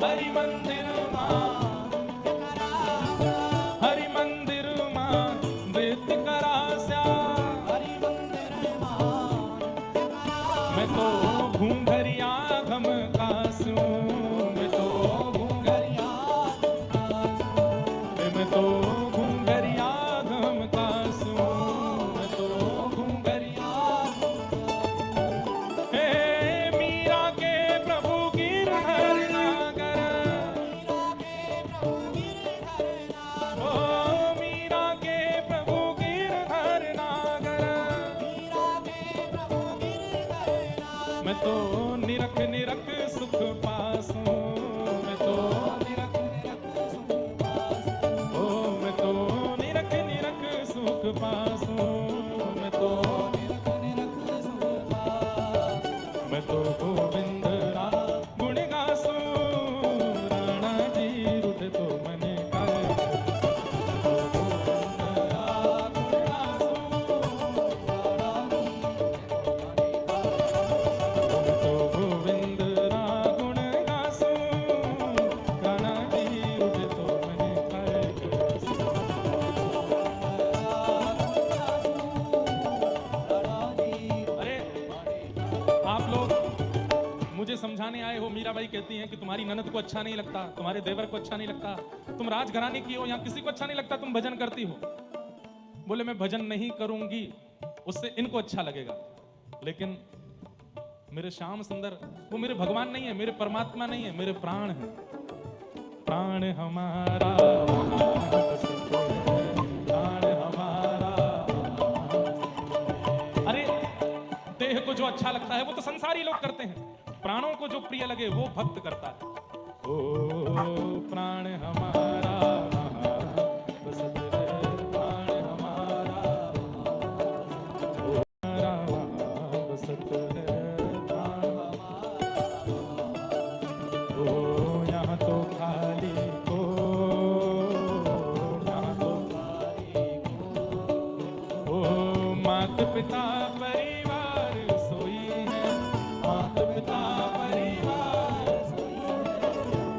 हरि मंदिर मां हरि मंदिर मां नृत्य करास्या, हरि मंदिर मां मैं तो घूंघरिया घम कासूं, मैं तो घूंघरिया मैं तो घूंघरिया घम कासूं, मैं तो घूंघरिया। हे मीरा के प्रभु गिरधर नागर, ओ मीरा के प्रभु गिरधर नागर, मैं तो निरख निरख सुख पासूं, मैं तो निरख निरख सुख पासूं, ओ मैं तो निरख निरख सुख पासूं, मैं तो निरख निरख सुख पासूं, मैं तो गोविंद राम गुण गासूं, राणा जी रूठे तो मैंने काहे कैसे। गोविंद राम गुण गासूं, मैं तो गोविंद राम गुण गासूं, राणा जी रूठे तो मैंने काहे कैसे। अरे आप लोग मुझे समझाने आए हो, मीराबाई कहती हैं कि तुम्हारी ननद को अच्छा नहीं लगता, तुम्हारे देवर को अच्छा नहीं लगता, तुम राजघराने की हो, यहाँ किसी को अच्छा नहीं लगता, तुम भजन करती हो। बोले मैं भजन नहीं करूंगी, उससे इनको अच्छा लगेगा, लेकिन मेरे श्याम सुंदर वो मेरे भगवान नहीं है, मेरे परमात्मा नहीं है, मेरे प्राण हैं। प्राण हमारा प्राण हमारा। अरे देह को जो अच्छा लगता है वो तो संसारी लोग करते हैं, प्राणों को जो प्रिय लगे वो भक्त करता है। ओ प्राण हमारा बसत है, प्राण हमारा बसत है, प्राण ओ यहाँ तो खाली को, यहाँ तो खाली को, ओ माता पिता परिवार सोई है, माता पिता परिवार सोई है,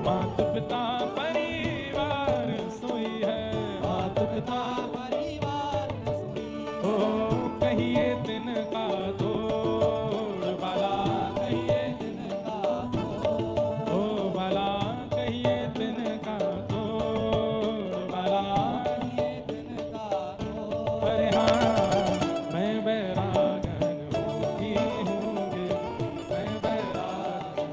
माता पिता परिवार सोई है, माता पिता परिवार सोई है। ओ कहिए दिन का दौड़ बाला, कहिए दिन का दौड़, ओ बाला कहिए दिन का दौड़ बाला, कहिए दिन का दौड़। अरे हाँ मैं बैरागन होंगी होंगी, मैं बैरागन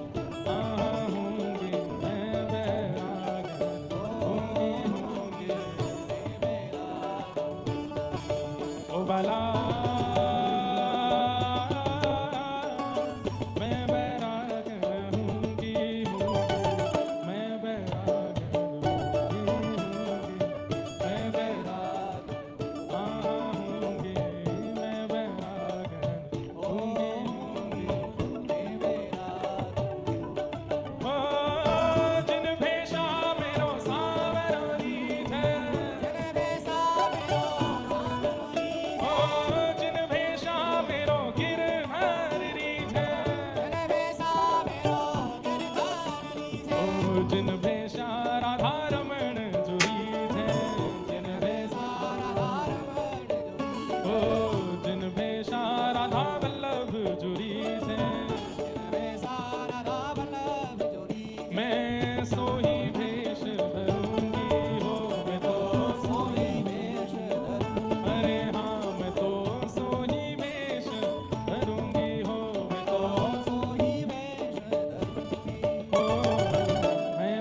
हाँ होंगी, मैं बैरागन होंगी होंगी, ओ बाला मैं बैरागन होंगी होंगी, मैं बैरागन होंगी होंगी, मैं बैरागन हाँ होंगी, मैं बैरागन होंगी होंगी, मैं बैरागन। ओ जिन भेषा मेरो सावरो रीझ, जिन भेषा मेरो सावरो रीझ, ओ जिन भेषा मेरो गिरधर रीझ, जिन भेषा मेरो गिरधर रीझ, ओ जिन भेषा राधा रमण जो रीझ, जिन भेषा राधा रमण जो रीझ, ओ जिन भेषा राधा वल्लभ जो रीझ, जिन भेषा राधा वल्लभ जो रीझ, मैं सोही भेष धरूंगी हो, मैं तो सोही भेष धरूंगी। अरे हाँ मैं तो सोही भेष धरूंगी हो, मैं तो सोही भेष धरूंगी हो, मैं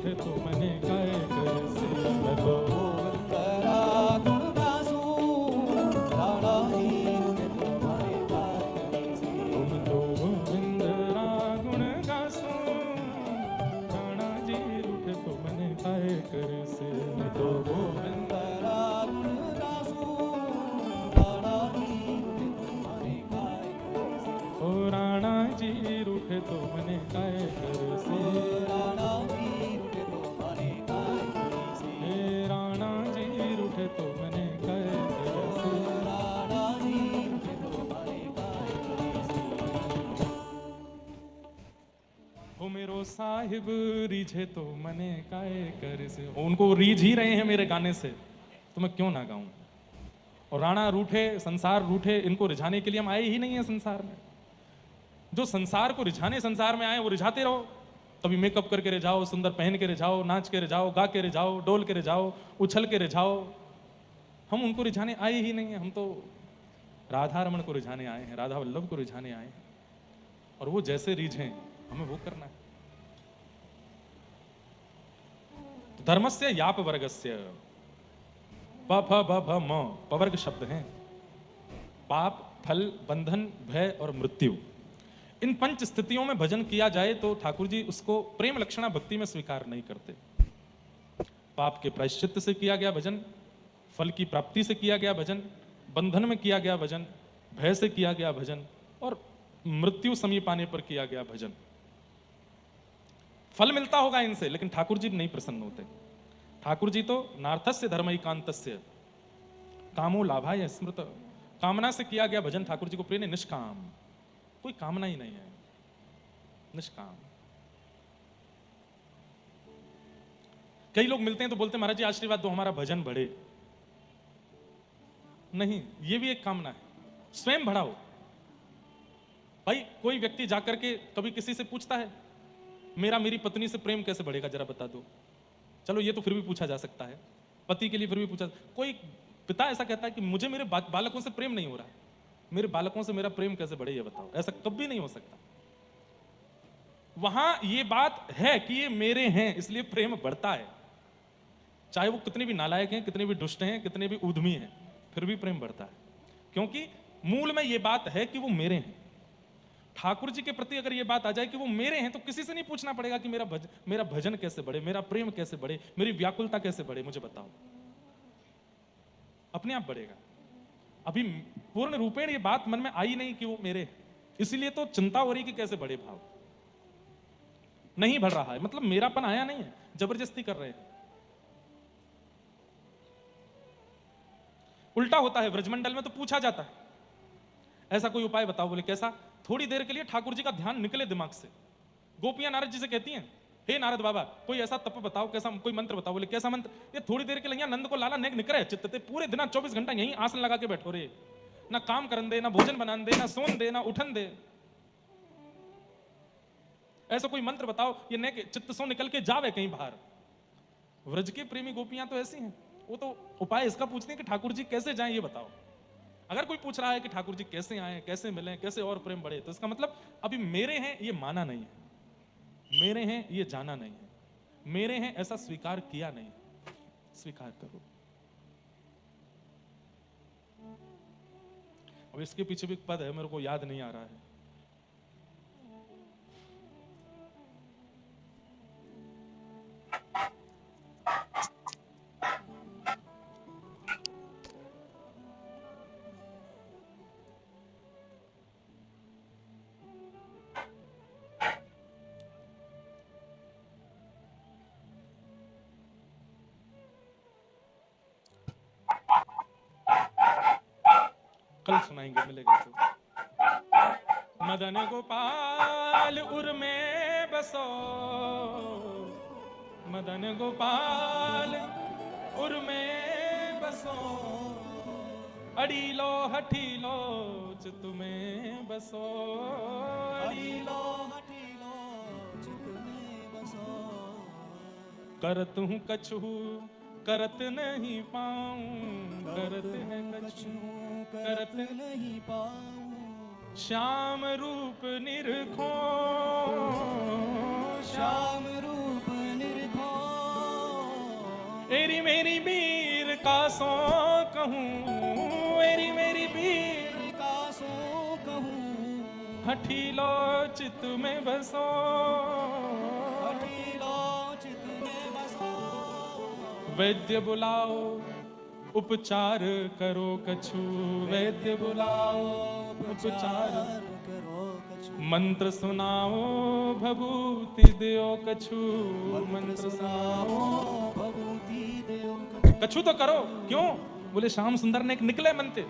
रूठे तो मने काय करे से मैं तो गोविंदरा गुण गासूं, राणा जी रूठे तो मने काय करे से। तुम तो गोविंदरा गुण गासूं, राणा जी रूठे तो मने काय करे से मैं तो गोविंदरा गुण गासूं, राणा जी रूठे तो मने काय करे से। ओ राणा जी रूठे तो मने काय करे से राणा जी रूठे तो मने काय करे से। हे राणा जी रूठे तो मने काय करे से राणा जी रूठे तो मने काय करे से। हो मेरो साहिब रीझे तो मने काय करे से। उनको रीझ ही रहे हैं मेरे गाने से, तो मैं क्यों ना गाऊं। और राणा रूठे, संसार रूठे, इनको रिझाने के लिए हम आए ही नहीं है संसार में। जो संसार को रिझाने संसार में आए वो रिझाते रहो। कभी मेकअप करके रिझाओ, सुंदर पहन के रिझाओ, नाच के रिझाओ, गा के रिझाओ, डोल के रिझाओ, उछल के रिझाओ। हम उनको रिझाने आए ही नहीं है। हम तो राधा रमण को रिझाने आए हैं, राधा वल्लभ को रिझाने आए हैं। और वो जैसे रीझें हमें वो करना है। तो धर्मस्य याप वर्गस्य, प फ ब भ म पवर्ग शब्द हैं। पाप, फल, बंधन, भय और मृत्यु, इन पंच स्थितियों में भजन किया जाए तो ठाकुर जी उसको प्रेम लक्षणा भक्ति में स्वीकार नहीं करते। पाप के प्रायश्चित्त से किया गया भजन, फल की प्राप्ति से किया गया भजन, बंधन में किया गया भजन, भय से किया गया भजन और मृत्यु समीप आने पर किया गया भजन। फल मिलता होगा इनसे, लेकिन ठाकुर जी नहीं प्रसन्न होते। ठाकुर जी तो नार्थस्य धर्मैकांतस्य कामो लाभाय स्मृत, कामना से किया गया भजन ठाकुर जी को प्रिय नहीं। निष्काम, कोई कामना ही नहीं है, निष्काम। कई लोग मिलते हैं तो बोलते हैं महाराज जी आशीर्वाद दो हमारा भजन बढ़े। नहीं, ये भी एक कामना है, स्वयं बढ़ाओ। भाई कोई व्यक्ति जाकर के कभी किसी से पूछता है मेरा मेरी पत्नी से प्रेम कैसे बढ़ेगा, जरा बता दो। चलो ये तो फिर भी पूछा जा सकता है, पति के लिए फिर भी पूछा। कोई पिता ऐसा कहता है कि मुझे मेरे बालकों से प्रेम नहीं हो रहा, मेरे बालकों से मेरा प्रेम कैसे बढ़े ये बताओ। ऐसा कभी नहीं हो सकता। वहां ये बात है कि ये मेरे हैं इसलिए प्रेम बढ़ता है। चाहे वो कितने भी नालायक हैं, कितने भी दुष्ट हैं, कितने भी उद्यमी हैं, फिर भी प्रेम बढ़ता है, क्योंकि मूल में ये बात है कि वो मेरे हैं। ठाकुर जी के प्रति अगर ये बात आ जाए कि वो मेरे हैं तो किसी से नहीं पूछना पड़ेगा कि मेरा भजन कैसे बढ़े, मेरा प्रेम कैसे बढ़े, मेरी व्याकुलता कैसे बढ़े, मुझे बताओ। अपने आप बढ़ेगा। अभी पूर्ण रूपेण ये बात मन में आई नहीं कि वो मेरे हैं, इसीलिए तो चिंता हो रही कि कैसे बढ़े भाव। नहीं बढ़ रहा है मतलब मेरापन आया नहीं है, जबरदस्ती कर रहे हैं। उल्टा होता है ब्रजमंडल में, तो पूछा जाता है ऐसा कोई उपाय बताओ। बोले कैसा? थोड़ी देर के लिए ठाकुर जी का ध्यान निकले दिमाग से। गोपियां नारद जी से कहती हैं हे नारद बाबा कोई ऐसा तप बताओ, कैसा कोई मंत्र बताओ। बोले कैसा मंत्र? ये थोड़ी देर के लिए नंद को लाला नेक निकरे चित्तते, पूरे दिन 24 घंटा यहीं आसन लगा के बैठो रे, ना काम करन दे, ना भोजन बनान दे, ना सोन दे, ना उठन दे। ऐसा कोई मंत्र बताओ ये नेक चित्त सो निकल के जावे कहीं बाहर। व्रज के प्रेमी गोपियां तो ऐसी हैं, वो तो उपाय इसका पूछते हैं कि ठाकुर जी कैसे जाएं ये बताओ। अगर कोई पूछ रहा है कि ठाकुर जी कैसे आए, कैसे मिले, कैसे और प्रेम बढ़े, तो इसका मतलब अभी मेरे हैं ये माना नहीं है, मेरे हैं ये जाना नहीं है, मेरे हैं ऐसा स्वीकार किया नहीं। स्वीकार करो। अब इसके पीछे भी एक पद है, मेरे को याद नहीं आ रहा है। कल सुनाएंगे, मिलेगा तो। मदन गोपाल उर में बसो, मदन गोपाल उर में बसो, अड़ीलो हठीलो चित में बसो, अड़ीलो हठीलो चित में बसो। करत हूँ कछु करत नहीं पाऊं, करत है कछु करत नहीं पाऊं। श्याम रूप निरखो, श्याम रूप निरखो, एरी मेरी वीर का सो कहूँ, एरी मेरी वीर का सो कहूँ, हठीलो चित में बसो, हठीलो चित में बसो, वैद्य बुलाओ उपचार करो कछु, वैद्य बुलाओ उपचार करो कछु, मंत्र सुनाओ भभूति देओ कछु, मंत्र सुनाओ भभूति देओ कछु। कछु तो करो। क्यों? बोले श्याम सुंदर ने एक निकले मनते,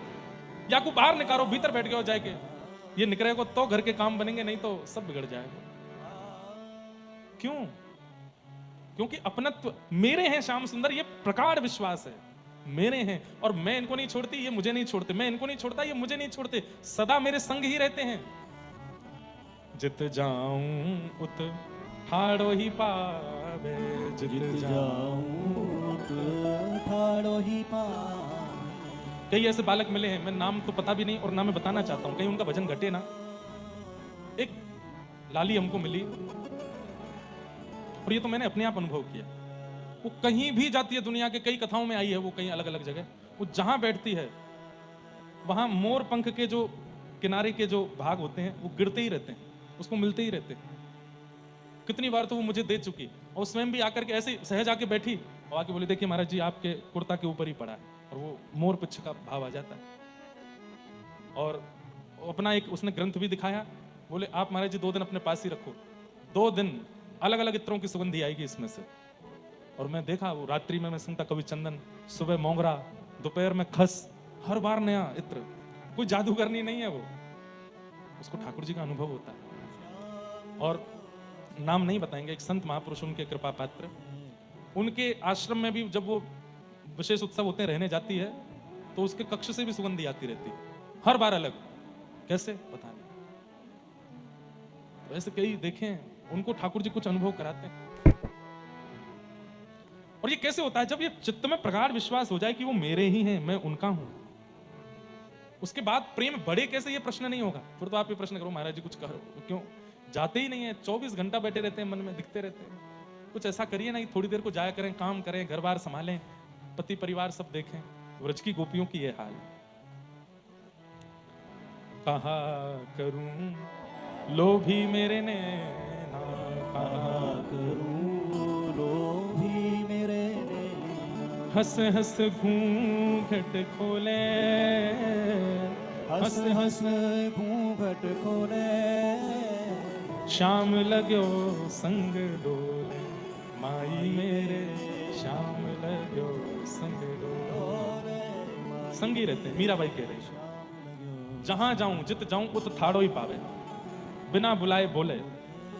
या को बाहर निकालो, भीतर बैठ गए हो जाके, ये निकलेगा तो घर के काम बनेंगे, नहीं तो सब बिगड़ जाएगा। क्यों? क्योंकि अपनत्व मेरे हैं श्याम सुंदर, ये प्रगाढ़ विश्वास है, मेरे हैं और मैं इनको नहीं छोड़ती, ये मुझे नहीं छोड़ते, मैं इनको नहीं छोड़ता, ये मुझे नहीं छोड़ते, सदा मेरे संग ही रहते हैं। जित जाऊं उत ठाड़ो ही पावे, जित जाऊं ठाड़ो ही पावे। कई ऐसे बालक मिले हैं, मैं नाम तो पता भी नहीं और ना मैं बताना चाहता हूं, कहीं उनका भजन घटे ना। एक लाली हमको मिली और ये तो मैंने अपने आप अनुभव किया। वो कहीं भी जाती है, दुनिया के कई कथाओं में आई है, वो कहीं अलग अलग जगह, वो जहां बैठती है वहां मोर पंख के जो किनारे के जो भाग होते हैं वो गिरते ही रहते हैं, उसको मिलते ही रहते हैं। कितनी बार तो वो मुझे दे चुकी, और स्वयं भी आकर के ऐसे सहज आके बैठी और आके बोली, देखिए महाराज जी आपके कुर्ता के ऊपर ही पड़ा है, और वो मोर पिच्छ का भाव आ जाता है। और अपना एक उसने ग्रंथ भी दिखाया, बोले आप महाराज जी 2 दिन अपने पास ही रखो, 2 दिन अलग अलग इत्रों की सुगंधी आएगी इसमें से। और मैं देखा, वो रात्रि में मैं सुनता कभी चंदन, सुबह मोगरा, दोपहर में खस, हर बार नया इत्र। कोई जादूगरनी नहीं है वो, उसको ठाकुर जी का अनुभव होता है। और नाम नहीं बताएंगे, एक संत महापुरुष उनके कृपा पात्र, उनके आश्रम में भी जब वो विशेष उत्सव होते हैं रहने जाती है तो उसके कक्ष से भी सुगंधी आती रहती है, हर बार अलग। कैसे पता नहीं, वैसे कई देखे हैं, उनको ठाकुर जी कुछ अनुभव कराते हैं। और ये कैसे होता है? जब ये चित्त में प्रगाढ़ विश्वास हो जाए कि वो मेरे ही हैं, मैं उनका हूं, उसके बाद प्रेम बढ़े कैसे, ये प्रश्न नहीं होगा। फिर तो आप ये प्रश्न करो महाराज जी कुछ करो, क्यों जाते ही नहीं है? 24 घंटा बैठे रहते हैं, मन में दिखते रहते हैं। कुछ ऐसा करिए ना, थोड़ी देर को जाया करें, काम करें, घर बार संभालें, पति परिवार सब देखें। व्रज की गोपियों की ये हाल है। कहा करूं लोभी मेरे नैना, कहा करूं लोभी मेरे नैना, हंस हंस घूंघट खोले, हंस हंस घूंघट खोले, श्याम लगो संग डोले, माई मेरे श्याम लगो संग डोले। संगी रहते हैं, मीराबाई कह रही, जहां जाऊं जित जाऊं उत थाड़ो ही पावे, बिना बुलाए बोले,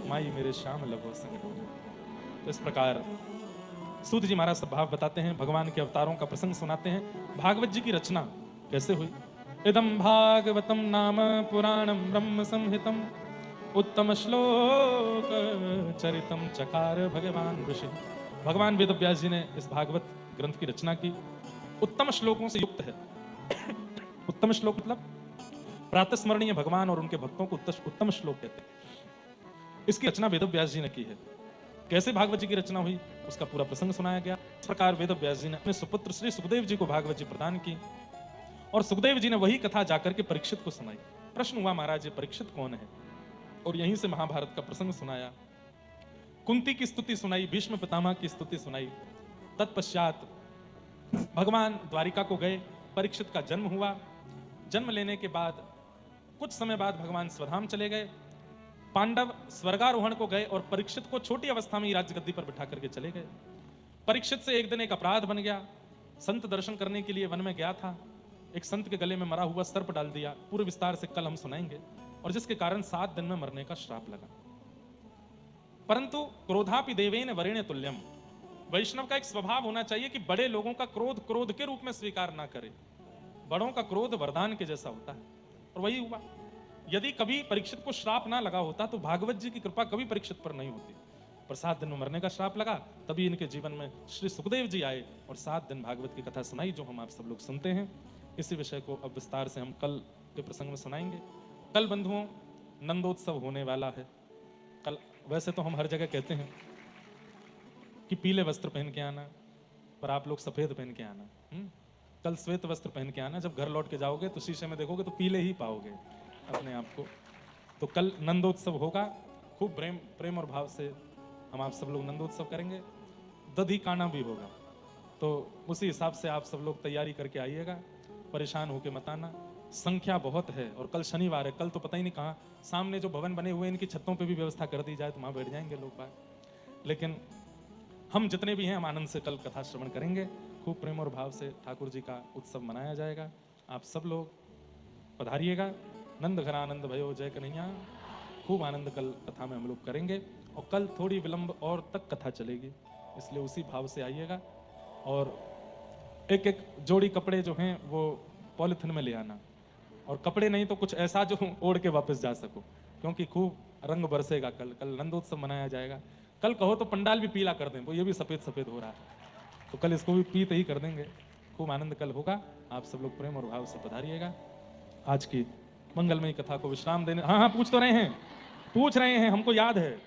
माई मेरे श्याम लगो संग डोले। तो इस प्रकार सूत जी महाराज सब भाव बताते हैं, भगवान के अवतारों का प्रसंग सुनाते हैं। भागवत जी की रचना कैसे हुई? इदम भागवतम नाम पुराणम ब्रह्म संहितम, उत्तम श्लोक चरितम चकार भगवान ऋषि। भगवान वेद व्यास जी ने इस भागवत ग्रंथ की रचना की, उत्तम श्लोकों से युक्त है। उत्तम श्लोक मतलब प्रातस्मरणीय भगवान और उनके भक्तों को उत्तम श्लोक कहते हैं। इसकी रचना वेद व्यास जी ने की है। कैसे भागवत जी की रचना हुई उसका पूरा प्रसंग सुनाया गया। इस प्रकार वेद व्यास जी ने अपने सुपुत्र श्री सुखदेव जी को भागवत जी प्रदान की, और सुखदेव जी ने वही कथा जाकर के परीक्षित को सुनाई। प्रश्न हुआ, महाराज ये परीक्षित कौन है? और यहीं से महाभारत का प्रसंग सुनाया। कुंती की स्तुति सुनाई, भीष्म पितामह की स्तुति सुनाई। तत्पश्चात भगवान द्वारिका को गए, परीक्षित का जन्म हुआ। जन्म लेने के बाद कुछ समय बाद भगवान स्वधाम चले गए। पांडव स्वर्गारोहण को गए और परीक्षित को छोटी अवस्था में ही राजगद्दी पर बिठा करके चले गए। परीक्षित से एक दिन एक अपराध बन गया। संत दर्शन करने के लिए वन में गया था, एक संत के गले में मरा हुआ सर्प डाल दिया। पूरे विस्तार से कल हम सुनाएंगे। और जिसके कारण 7 दिन में मरने का श्राप लगा। परंतु क्रोधापि देवेन वरेण्य तुल्यम, वैष्णव का एक स्वभाव होना चाहिए कि बड़े लोगों का क्रोध क्रोध के रूप में स्वीकार ना करे। बड़ों का क्रोध वरदान के जैसा होता है, और वही हुआ। यदि कभी परीक्षित को श्राप ना लगा होता तो भागवत जी की कृपा कभी परीक्षित पर नहीं होती। पर 7 दिन में मरने का श्राप लगा, तभी इनके जीवन में श्री सुखदेव जी आए और 7 दिन भागवत की कथा सुनाई, जो हम आप सब लोग सुनते हैं। इसी विषय को अब विस्तार से हम कल के प्रसंग में सुनाएंगे। कल बंधुओं नंदोत्सव होने वाला है। कल वैसे तो हम हर जगह कहते हैं कि पीले वस्त्र पहन के आना, पर आप लोग सफेद पहन के आना। कल श्वेत वस्त्र पहन के आना। जब घर लौट के जाओगे तो शीशे में देखोगे तो पीले ही पाओगे अपने आप को। तो कल नंदोत्सव होगा, खूब प्रेम प्रेम और भाव से हम आप सब लोग नंदोत्सव करेंगे। दधी काना भी होगा, तो उसी हिसाब से आप सब लोग तैयारी करके आइएगा, परेशान होके मत आना। संख्या बहुत है और कल शनिवार है, कल तो पता ही नहीं कहाँ सामने जो भवन बने हुए हैं इनकी छतों पे भी व्यवस्था कर दी जाए तो वहाँ बैठ जाएंगे लोग बाहर। लेकिन हम जितने भी हैं हम आनंद से कल कथा श्रवण करेंगे। खूब प्रेम और भाव से ठाकुर जी का उत्सव मनाया जाएगा। आप सब लोग पधारिएगा। नंद घर आनंद भयो जय कन्हैया। खूब आनंद कल कथा में हम लोग करेंगे और कल थोड़ी विलंब और तक कथा चलेगी, इसलिए उसी भाव से आइएगा। और एक एक जोड़ी कपड़े जो हैं वो पॉलिथिन में ले आना, और कपड़े नहीं तो कुछ ऐसा जो ओढ़ के वापस जा सको, क्योंकि खूब रंग बरसेगा। कल कल नंदोत्सव मनाया जाएगा। कल कहो तो पंडाल भी पीला कर दें, वो ये भी सफेद सफेद हो रहा है, तो कल इसको भी पीते ही कर देंगे। खूब आनंद कल होगा। आप सब लोग प्रेम और भाव से पधारिएगा। आज की मंगलमयी कथा को विश्राम देने। हाँ हाँ, पूछ तो रहे हैं, पूछ रहे हैं, हमको याद है।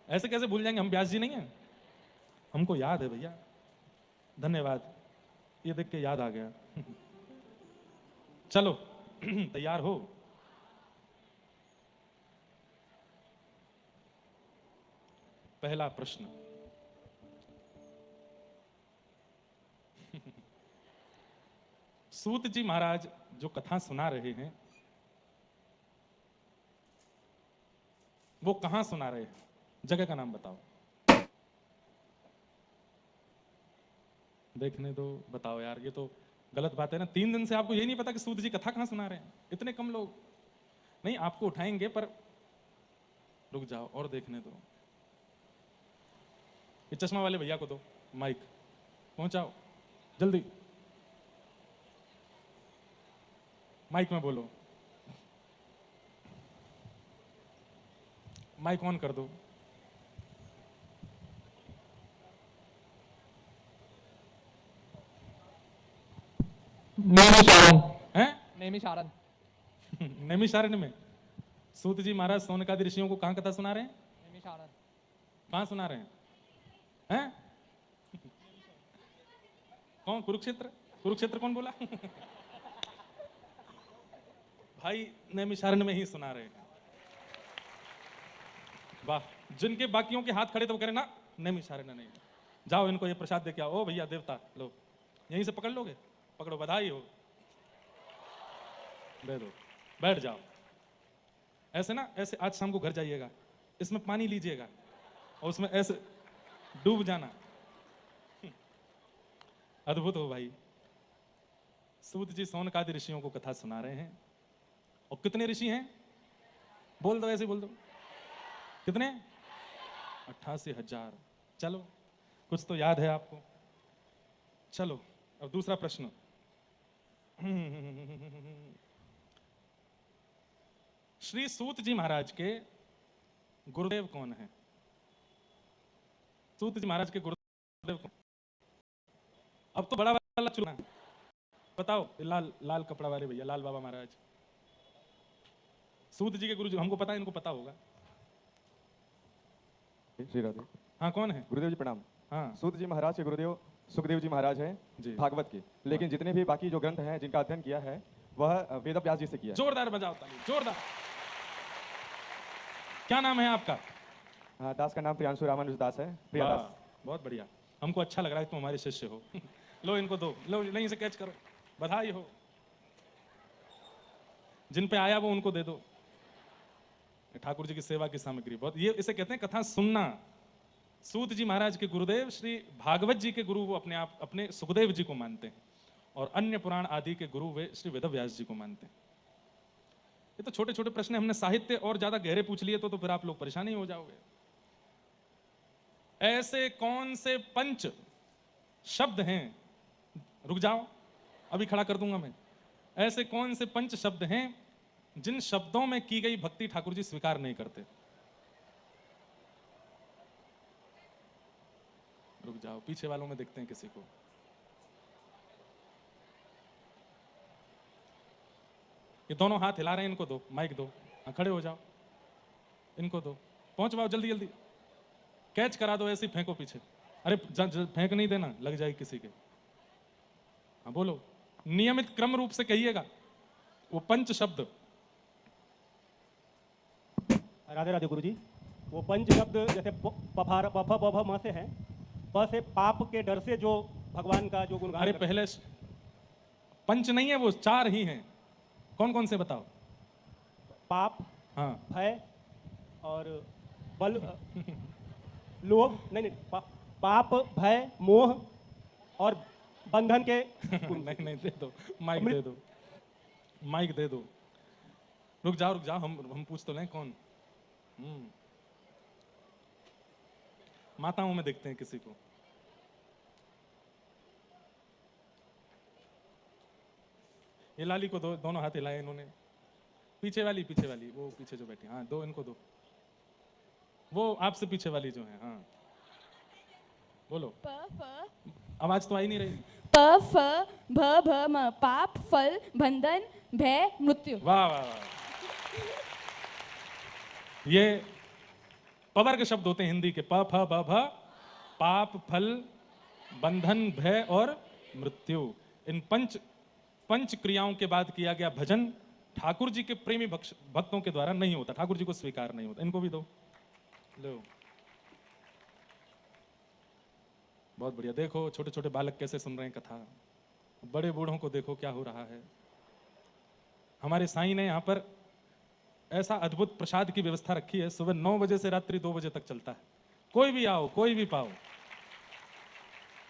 ऐसे कैसे भूल जाएंगे, हम व्यास जी नहीं हैं, हमको याद है भैया। धन्यवाद, ये देख के याद आ गया। चलो तैयार हो। पहला प्रश्न। सूत जी महाराज जो कथा सुना रहे हैं वो कहां सुना रहे हैं? जगह का नाम बताओ। देखने दो, बताओ यार, ये तो गलत बात है ना। 3 दिन से आपको ये नहीं पता कि सूत जी कथा कहां सुना रहे हैं? इतने कम लोग। नहीं, आपको उठाएंगे पर रुक जाओ और देखने दो। ये चश्मा वाले भैया को दो माइक, पहुंचाओ जल्दी, माइक में बोलो, माइक ऑन कर दो। नैमिषारण्य हैं? नैमिषारण्य नैमिषारण्य में सूत जी महाराज सौनकादि ऋषियों को कहां कथा सुना रहे हैं? नैमिषारण्य कहां सुना रहे हैं? हैं? कौन? कुरुक्षेत्र? कुरुक्षेत्र कौन बोला? भाई नैमिषारण्य में ही सुना रहे हैं। वाह, जिनके बाकियों के हाथ खड़े तो वो कह रहे ना नैमिषारण्य नहीं। जाओ इनको ये प्रसाद दे के आओ। ओ भैया देवता, लो यहीं से पकड़ लोगे? पकड़ो, बधाई हो, दे दो, बैठ जाओ। ऐसे ना, ऐसे आज शाम को घर जाइएगा, इसमें पानी लीजिएगा और उसमें ऐसे डूब जाना। अद्भुत हो भाई। सूत जी सौनकादि ऋषियों को कथा सुना रहे हैं। और कितने ऋषि हैं? बोल दो, ऐसे बोल दो। कितने? 88,000। चलो, कुछ तो याद है आपको। चलो अब दूसरा प्रश्न। श्री सूत जी महाराज के गुरुदेव कौन है? सूत जी महाराज के गुरुदेव कौन? अब तो बड़ा वाला चुना, बताओ। लाल लाल कपड़ा वाले भैया, लाल बाबा महाराज सूत जी के गुरु जी। हमको पता है, इनको पता होगा। श्री राधे। हाँ, कौन है? गुरुदेव जी प्रणाम। हाँ सूत जी महाराज के गुरुदेव सुखदेव जी महाराज हैं जी। भागवत के, लेकिन जितने भी बाकी जो ग्रंथ हैं जिनका अध्ययन किया है वह वेद व्यास जी से किया है। जोरदार बजाओ ताली, जोरदार। क्या नाम है आपका? हाँ, दास का नाम प्रियांशु रामानुज दास है। प्रिया वाह, दास। बहुत बढ़िया। हमको अच्छा लग रहा है तुम हमारे शिष्य हो। लो इनको दो, लो नहीं से कैच करो, बधाई हो। जिन पे आया वो उनको दे दो। ठाकुर जी की सेवा की सामग्री बहुत, ये इसे कहते हैं कथा सुनना। सूत जी महाराज के गुरुदेव श्री भागवत जी के गुरु वो अपने आप अपने सुखदेव जी को मानते हैं, और अन्य पुराण आदि के गुरु वे श्री वेदव्यास जी को मानते हैं। ये तो छोटे छोटे प्रश्न, हमने साहित्य और ज्यादा गहरे पूछ लिए तो फिर आप लोग परेशान ही हो जाओगे। ऐसे कौन से 5 शब्द हैं? रुक जाओ, अभी खड़ा कर दूंगा मैं। ऐसे कौन से 5 शब्द हैं जिन शब्दों में की गई भक्ति ठाकुर जी स्वीकार नहीं करते? रुक जाओ, पीछे वालों में देखते हैं किसी को। ये दोनों हाथ हिला रहे हैं, इनको दो, माइक दो। हाँ, खड़े हो जाओ, इनको दो, पहुंच पाओ जल्दी जल्दी, कैच करा दो, ऐसे ही फेंको पीछे। अरे फेंक नहीं देना, लग जाएगी किसी के। हाँ बोलो, नियमित क्रम रूप से कहिएगा वो पंच शब्द। राधे राधे गुरुजी। वो पंच शब्द जैसे पफार पफ पफ म से है, प से पाप के डर से जो भगवान का जो गुणगान अरे करते पहले पंच नहीं है वो, चार ही हैं। कौन कौन से बताओ? हैं। पाप, हाँ भय और बल, लोभ नहीं, पाप, भय, मोह और बंधन के नहीं नहीं, दे दो माइक, दे दो माइक, दे दो। रुक जाओ हम पूछ तो लें कौन। माताओं में देखते हैं किसी को। ये लाली को दो, दोनों हाथ हिलाए इन्होंने। पीछे वाली वो पीछे जो बैठी, हाँ दो इनको दो। वो आपसे पीछे वाली जो है, हाँ बोलो। प फ आवाज तो आई नहीं रही। प फ भ भ म, पाप, फल, बंधन, भय, मृत्यु। वाह वाह वाह। ये पवर्ग शब्द होते हैं हिंदी के। प फ ब भ, पाप, फल, बंधन, भय और मृत्यु। इन पंच क्रियाओं के बाद किया गया भजन ठाकुर जी के प्रेमी भक्तों के द्वारा नहीं होता, ठाकुर जी को स्वीकार नहीं होता। इनको भी दो, लो। बहुत बढ़िया। देखो छोटे छोटे बालक कैसे सुन रहे हैं कथा, बड़े बूढ़ों को देखो क्या हो रहा है। हमारे साईं ने यहाँ पर ऐसा अद्भुत प्रसाद की व्यवस्था रखी है, सुबह 9 बजे से रात्रि 2 बजे तक चलता है। कोई भी आओ, कोई भी पाओ।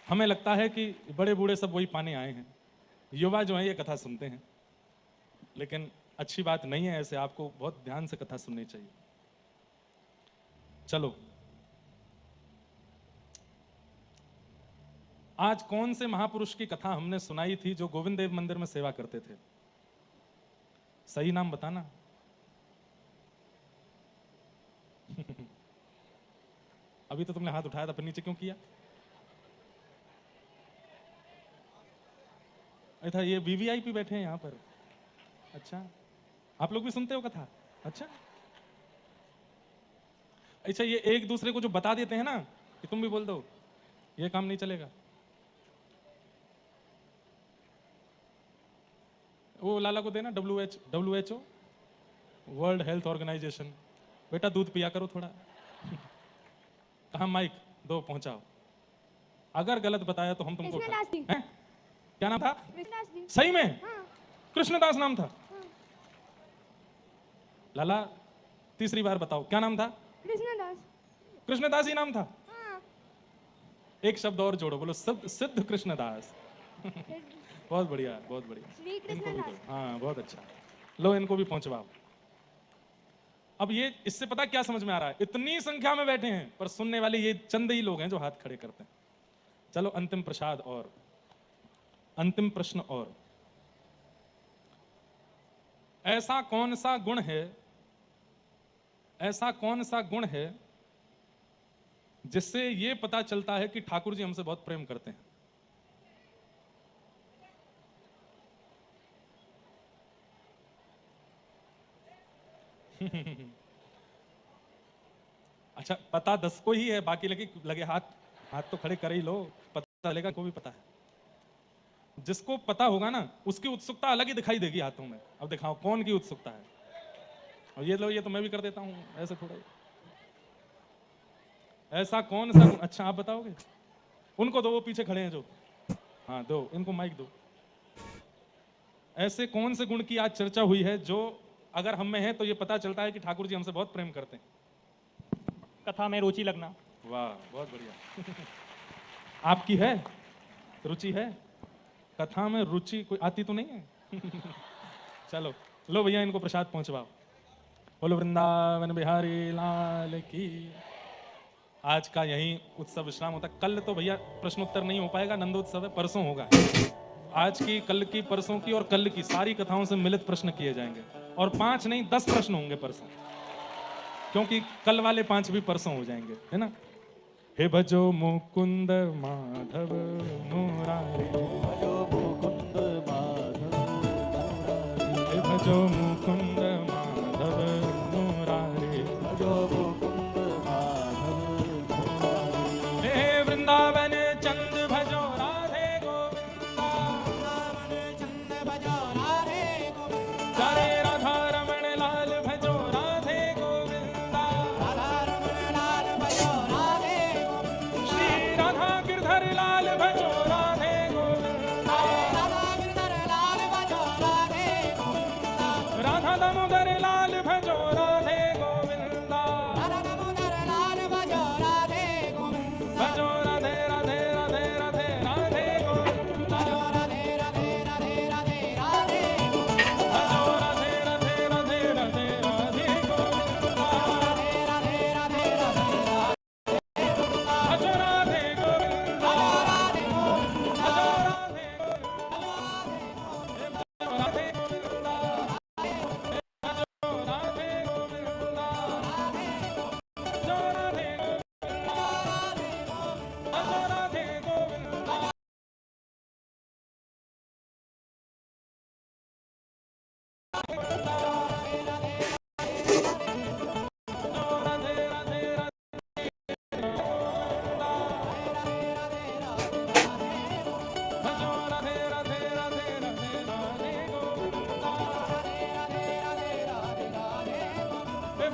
हमें लगता है कि बड़े बूढ़े सब वही पाने आए हैं, युवा जो है ये कथा सुनते हैं, लेकिन अच्छी बात नहीं है ऐसे। आपको बहुत ध्यान से कथा सुननी चाहिए। चलो, आज कौन से महापुरुष की कथा हमने सुनाई थी जो गोविंद देव मंदिर में सेवा करते थे? सही नाम बताना। अभी तो तुमने हाथ उठाया था, फिर नीचे क्यों किया? अच्छा, ये वीवीआईपी बैठे हैं यहाँ पर। अच्छा, आप लोग भी सुनते हो कथा? अच्छा अच्छा, ये एक दूसरे को जो बता देते हैं ना कि तुम भी बोल दो, ये काम नहीं चलेगा। वो लाला को देना, WHO, वर्ल्ड हेल्थ ऑर्गेनाइजेशन। बेटा दूध पिया करो थोड़ा। कहाँ माइक दो, पहुंचाओ। अगर गलत बताया तो हम तुमको कृष्णदास जी। हैं? क्या नाम था? कृष्णदास जी। सही में? हाँ। कृष्णदास नाम था। लाला तीसरी बार बताओ, क्या नाम था? कृष्णदास। कृष्णदास ही नाम था। हाँ। एक शब्द और जोड़ो, बोलो सिद्ध कृष्णदास। बहुत बढ़िया, बहुत बढ़िया। श्री इनको भी कृष्णदास। दो। हाँ बहुत अच्छा। लो इनको भी पहुंचवाओ। अब ये इससे पता क्या समझ में आ रहा है? इतनी संख्या में बैठे हैं पर सुनने वाले ये चंद ही लोग हैं जो हाथ खड़े करते हैं। चलो अंतिम प्रसाद और अंतिम प्रश्न और। ऐसा कौन सा गुण है, ऐसा कौन सा गुण है जिससे ये पता चलता है कि ठाकुर जी हमसे बहुत प्रेम करते हैं? अच्छा, पता 10 को ही है, बाकी लगे हाथ तो खड़े कर ही लो, पता चलेगा को भी पता है। जिसको पता होगा ना उसकी उत्सुकता अलग ही दिखाई देगी हाथों में। अब दिखाओ कौन की उत्सुकता है। और ये लो, ये तो मैं भी कर देता हूं ऐसे थोड़ा ही। ऐसा कौन सा गुण, अच्छा आप बताओगे? उनको दो, वो पीछे खड़े हैं जो। हाँ दो, इनको माइक दो। ऐसे कौन से गुण की आज चर्चा हुई है जो अगर हम में है तो ये पता चलता है कि ठाकुर जी हमसे बहुत प्रेम करते हैं? कथा में रुचि लगना। वाह बहुत बढ़िया। आपकी है रुचि? है कथा में रुचि? कोई आती तो नहीं है? चलो लो भैया, इनको प्रसाद पहुंचवाओ। बोलो वृंदावन बिहारी लाल की। आज का यही उत्सव विश्राम होता है। कल तो भैया प्रश्नोत्तर नहीं हो पाएगा, नंदोत्सव है, परसों होगा। आज की, कल की, परसों की और कल की सारी कथाओं से मिलित प्रश्न किए जाएंगे। और 5 नहीं 10 प्रश्न होंगे परसों, क्योंकि कल वाले 5 भी परसों हो जाएंगे, है ना? हे भजो मुकुंद माधव मुरारी, भजो मुकुंद माधव मुरारी, हे भजो मुकुंद माधव मुरारी, भजो मुकुंद माधव मुरारी। हे वृंदावन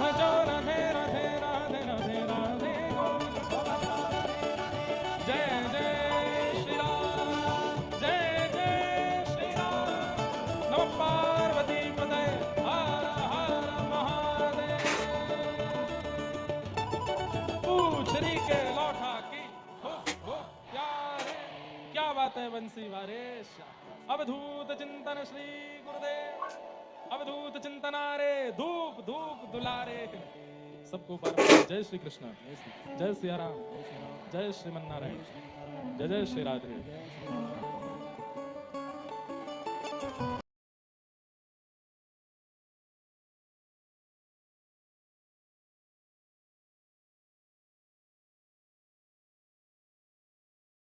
भजो राधे राधे राधे राधे राधे गोविंद। जय जय श्री राम, जय जय श्री राम। नमः पार्वती पतये, हर हर महादेव। पूछरी के लौटा की हो प्यारे, क्या बात है बंसी वारेश। अवधूत चिंतन श्री गुरुदेव, अवधूत चिंतना रे, धूप धूप दुलारे। सबको बार जय श्री कृष्ण, जय श्री राम, जय श्रीमन्नारायण, जय जय श्री राधे।